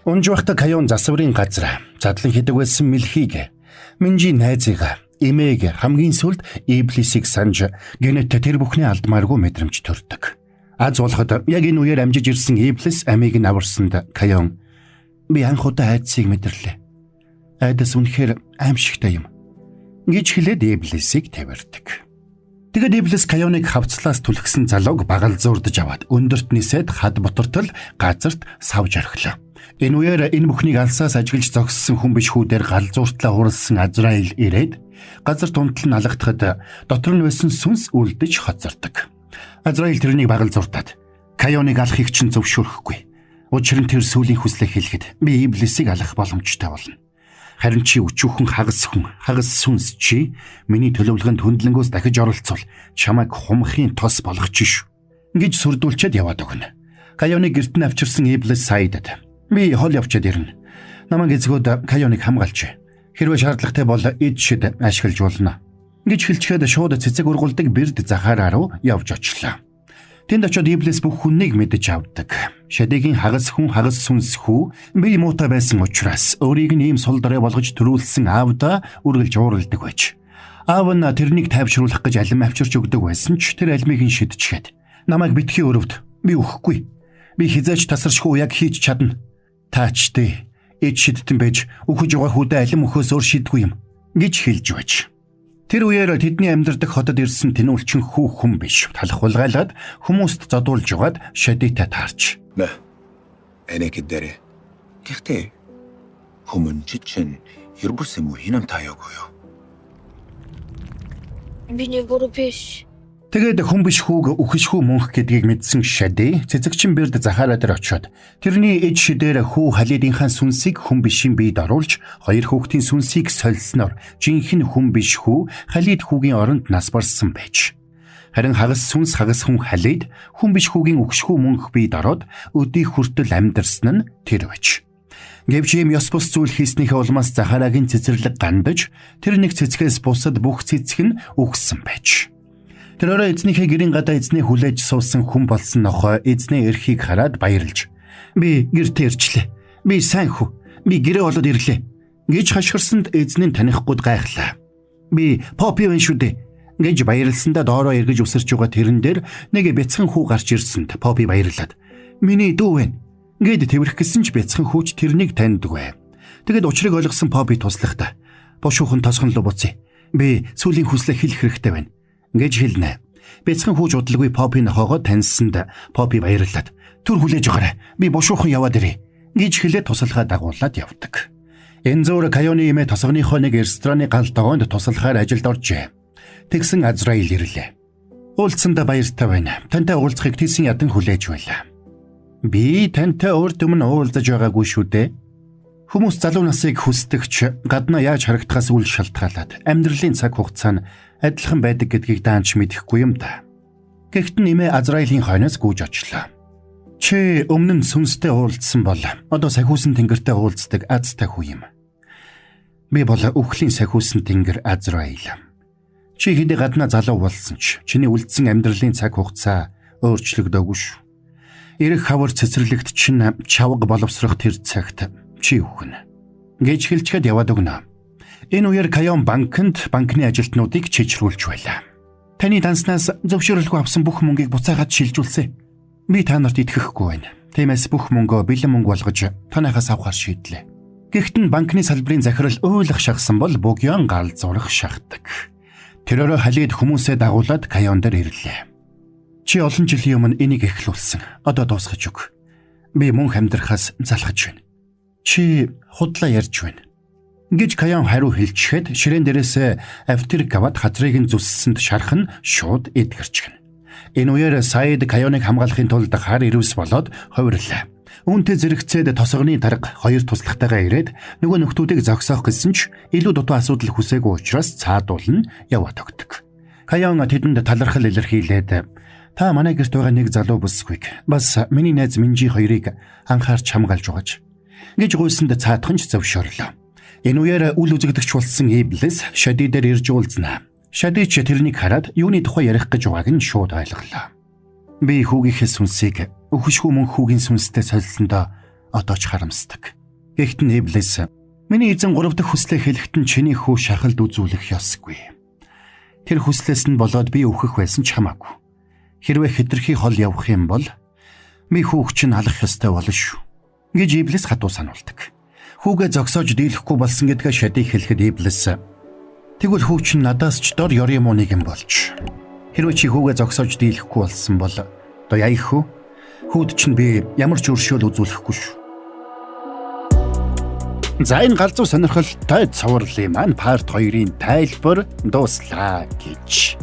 Унж байхдаа Каян засварын газар задлан хийдэг байсан мэлхийг Минжи найзыг эмээг хамгийн сүлд Иблисийг санаж гэнэт тэр бүхний алдмааргүй мэдрэмж төрдөг. Аз болоход яг энэ үеэр амжиж ирсэн Иблис амийг нь аварсанд Каён би анх удаа айдсыг мэдэрлээ. Айдас үнэхээр аимшигтай юм гэж хэлээд Иблисийг тавирдаг. Тэгэд Иблис Каёныг хавцлаас түлхсэн залууг багалзуурдж аваад өндөрт нисээд хад ботортол газарт савж орхилоо. Энэ үеэр энэ бүхнийг алсаас ажиглаж зогссон хүн биш хүүдээр галзууртлаа хурлсан Азраил ирээд газар тунтал нь алгадахад дотор нь байсан сүнс үлдэж хоцордог. Азраил тэрнийг багалзууртаад Каёныг алахыг чинь зөвшөөрөхгүй. Учир нь тэр сүүлийн хүслээ хэлэхэд би Иблисийг алах боломжтой болно. Харин чи өчүүхэн хагас сүнс чи миний төлөвлөгөөнд хөндлөнгөөс дахиж оролцвол чамайг хумхын тос болгоч шүү гэж сүрдүүлчихэд яваад өгнө. Каёныг гэрт нь авчирсан Иблис саидад би хол явчаад ирнэ. Намайг эзгүүд Каёныг хамгаалж хэрвээ шаардлагатай бол эд шид ашиглаж болно гэж хэлчихэд шууд цэцэг ургуулдаг бэрд захаараа руу явж очлоо. Тэнд очиод Иблис бүх хүннийг мэдэж авдаг. Шадигийн хагас сүнс хүү би муутай байсан учраас өөрийг нь ийм сул дорой болгож төрүүлсэн аавда үргэлж уурладаг байж. Аав нь тэрнийг тайвшруулах гэж алим авчирч өгдөг байсан ч тэр алимыг нь шидчихэд намайг битгий өрөвд би өгөхгүй. Би хизээч тасаршгүй яг хийж чадна. Таачтэй эд шидтэн байж өгөж байгаа хүүдээ алим өхөөс өөр шидгүй юм гэж хэлж байж. Тэр үеэр тэдний амьдардаг хотод ирсэн тэнүүлчин хүн биш. Талах булгайлаад хүмүүст зодуулж угаад шадитай таарч. Нэ. Энэки дээрээ. Гэхдээ хүмүүс чинь ербүс юм уу хинам таяагүй юу? Биний буруу биш. Тэгээд хүн биш хүүг үхшхүү мөнх гэдгийг мэдсэн Шади цэцэгчин бэрд захаараа дээр очиод тэрний эд шидээр хүү халидынхаа сүнсийг хүн бишийн биед оруулж хоёр хүүхдийн сүнсийг сольсноор жинхэнэ хүн биш хүү халид хүүгийн оронд нас барсан байж. Харин хагас хүн халид хүн биш хүүгийн үхшхүү мөнх биед ороод өдий хүртэл амьдарсан нь тэр байж. Гэвч юм ёс бус зүйл хийснийхээ улмаас захаарагийн цэцэрлэг гандаж тэр нэг цэцгээс бусад бүх цэцэг нь үхсэн байж. Тэр орой эзнийхээ гэрийн гадаа эзний хүлээж суусан хүн болсон нохой эзний эрхийг хараад баярлж би гэртээ ирчлээ. Би сайн хүү. Би гэрээ болоод ирлээ гэж хашгирсанд эзний танихгүй гайхлаа. Би Попи вэ шүү дээ гэж баярлсандаа доороо эргэж үсэрч байгаа тэрэн дээр нэг бяцхан хүү гарч ирсэнд Попи баярлаад миний дүү вэ гэд тэрх гисэн ч бяцхан хүүч тэрнийг таньдгүй. Тэгэд учрыг ойлгосон Попи туслахдаа бошуухан тосгон руу буцъя. Би сүлийн хүслээ хэлэх хэрэгтэй байна гэж хэлнэ. Бяцхан хүүж удалгүй Попи нохоогоо таньсанд Попи баярлаад түр хүлээж өгөөрэй. Би бошуухан яваад ирье гэж хэлээд туслахаа дагуулад явдаг. Энэ зөөр Каёны эмээ тосгоныхоо нэг рестораны гал тогоонд туслахаар ажилд оржээ. Тэгсэн Азраил ирлээ. Уулзсандаа баяртай байна. Тантай уулзахыг тийсэн ядан хүлээж байлаа. Би тантай урд өмнө уулзаж байгаагүй шүү дээ. Хүмүүс залуу насыг хүсдэгч гаднаа яаж харагдахаас үл шалтгаалаад амьдралын цаг хугацаа нь адилхан байдаг гэдгийг даанч мэдэхгүй юм да. Гэхдээ нэмээ Азраилийн хойноос гүйж очлоо. Чи өмнө нь сүнстэй уулзсан бол одоо сахиусан тэнгэртэй уулздаг азтай хүү юм. Би бол өхлийн сахиусан тэнгэр Азраил. Чи хэдий гаднаа залуу болсон ч чиний үлдсэн амьдралын цаг хугацаа өөрчлөгдөөгүй шүү. Ирэх хавар цэцэрлэгт чинь чавга боловсрох тэр цагт чи үхнэ гэж хэлчихэд яваад өгнө. Энэ үеэр Каён банкны ажилтнуудыг чичрүүлж байлаа. Таны данснаас зөвшөөрлгүй авсан бүх мөнгийг буцаагаад шилжүүлсэн. Би та нарт итгэхгүй байна. Тиймээс бүх мөнгөө бэлэн мөнгө болгож танайхаас авахар шийдлээ. Гэхдээ банкны салбарын захирал ойлгох шахсан бол богён гал зурах шахдаг. Тэрөөрөө халид хүмүүсээ дагуулад Каён дээр ирлээ. Чи олон жилийн өмнө энийг эхлүүлсэн. Одоо дуусгаж өг. Би мөнх амьдрахаас залхаж байна. Чи худлаа ярьж байна гэж Каён хариу хэлчихэд ширээн дээрээс авторик аваад хазрыг нь зүссэнд шархан шууд эдгэрчгэнэ. Энэ үеэр Саид Каёныг хамгаалахын тулд хар ирвс болоод хувирлаа. Үүнтэй зэрэгцээд тосгоны дарга хоёр туслахтайгаа ирээд нөгөө нөхдүүдийг зогсоох гэсэн ч илүү дутуу асуудал хүсээгүй учраас цаадуулна яваад өгдөг. Каён тэдэнд талархал илэрхийлээд та манай гэрт байгаа нэг залуу бүсгүйг бас миний найз Минжи хоёрыг анхаарч хамгаалж угааж гэж гуйсанд цаадах нь зөвшөөрлөө. Энэ үеэр үл үзэгдэгч болсон Иблис Шади дээр ирж уулзнаа. Шади ч тэрнийг хараад юуны тухай ярих гэж байгааг нь шууд ойлголоо. Би хүүгийнхээ сүнсийг өхөшгүй мөн хүүгийн сүнстэй солилцсондоо одоо ч харамсдаг. Гэхдээ Иблис Миний эзэн 3 дахь хүслээ хэлэхэд нь чиний хүү шахалд үзүүлэх ёсгүй. Тэр хүслээс нь болоод би өөхөх байсан ч хамаагүй. Хэрвээ хэтэрхий хол явах юм бол би хүүг чинь алах ёстой болно шүү. Гэж Иблис хатуу сануулдаг. Хүүгээ зогсоож дийлэхгүй болсон гэдгээ шадыг хэлэхэд Иблис тэгвэл хүү чинь надаас ч дор ёр юм уу нэг юм болж. Хэрвээ чи хүүгээ зогсоож дийлэхгүй болсон бол одоо яах вэ? Хүүд чинь би ямар ч өршөөл үзүүлэхгүй шүү. За энэ галзуу сонирхолтой цувралын маань парт 2-ын тайлбар дууслаа гэж.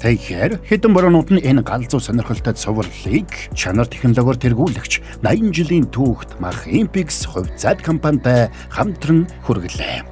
Тэгэхээр хэдэн бороонд нь энэ галзуу сонирхолтой цувралыг чанар технологиор тэргүүлэгч 80 жилийн түүхт Mach-Impix хувьцаат компанитай хамтран хүргэлээ.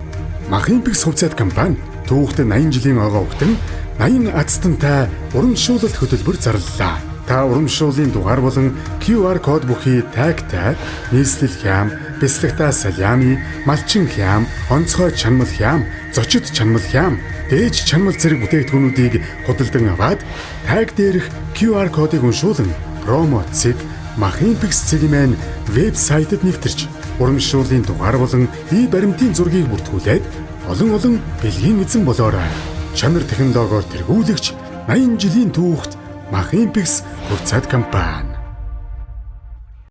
Mach-Impix хувьцаат компани түүхтэй 80 жилийн ойгоо өгтөн 80 азтантай урамшуулалт хөтөлбөр зарлалаа. Та урамшууллын дугаар болон QR код бүхий тагтай нийслэл хям, бяцлагтай салями, малчин хям, онцгой чанмал хям, зочид чанмал хям, дээж чанмал зэрэг бүтээгдэхүүнүүдийг худалдан аваад таг дээрх QR кодыг уншуулан промо цэг Mach-Impix цэгийн вебсайтад нэвтэрч урамшууллын дугаар болон баримтын зургийг бүртгүүлээд олон бэлгийн эзэн болоорой. Чанар технологиор тэргүүлэгч 80 жилийн түүхт Mach-Impix хувьцаат компани.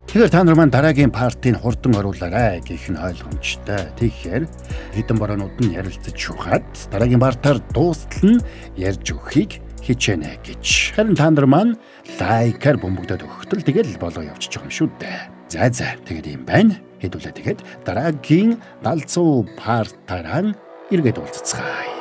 Тэгэхээр та нар маань дараагийн партийг хурдан оруулаарай гэх нь ойлгомжтой. Тэгэхээр хэдэн бороонууд нь ярилцаж шухаад дараагийн партаар дуустал нь ярьж өгөхийг хичээнэ гэж. Харин та нар маань лайкаар бөмбөгдөд өгөхтөл тэгэл болоо явчих юм шүү дээ. За тэгээд юм байна. Хэдүүлээ тэгээд дараагийн галзуу партаараа эргээд уулзцгаая.